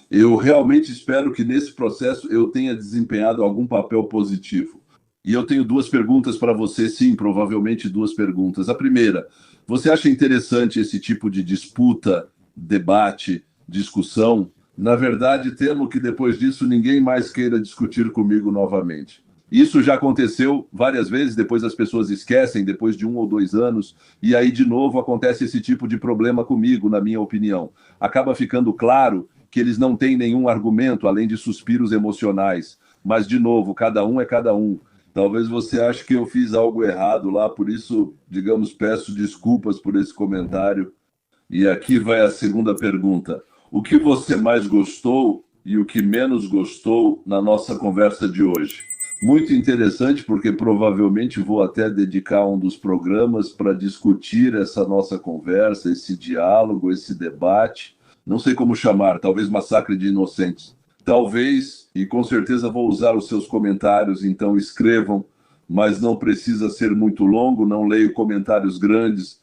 Eu realmente espero que nesse processo eu tenha desempenhado algum papel positivo. E eu tenho duas perguntas para você, sim, provavelmente duas perguntas. A primeira, você acha interessante esse tipo de disputa, debate, discussão? Na verdade, temo que depois disso ninguém mais queira discutir comigo novamente. Isso já aconteceu várias vezes, depois as pessoas esquecem, depois de 1 ou 2 anos, e aí de novo acontece esse tipo de problema comigo, na minha opinião. Acaba ficando claro que eles não têm nenhum argumento, além de suspiros emocionais. Mas, de novo, cada um é cada um. Talvez você ache que eu fiz algo errado lá, por isso, digamos, peço desculpas por esse comentário. E aqui vai a segunda pergunta. O que você mais gostou e o que menos gostou na nossa conversa de hoje? Muito interessante, porque provavelmente vou até dedicar um dos programas para discutir essa nossa conversa, esse diálogo, esse debate. Não sei como chamar, talvez massacre de inocentes. Talvez, e com certeza vou usar os seus comentários, então escrevam, mas não precisa ser muito longo, não leio comentários grandes,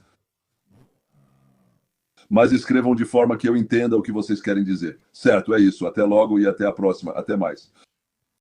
mas escrevam de forma que eu entenda o que vocês querem dizer. Certo, é isso. Até logo e até a próxima. Até mais.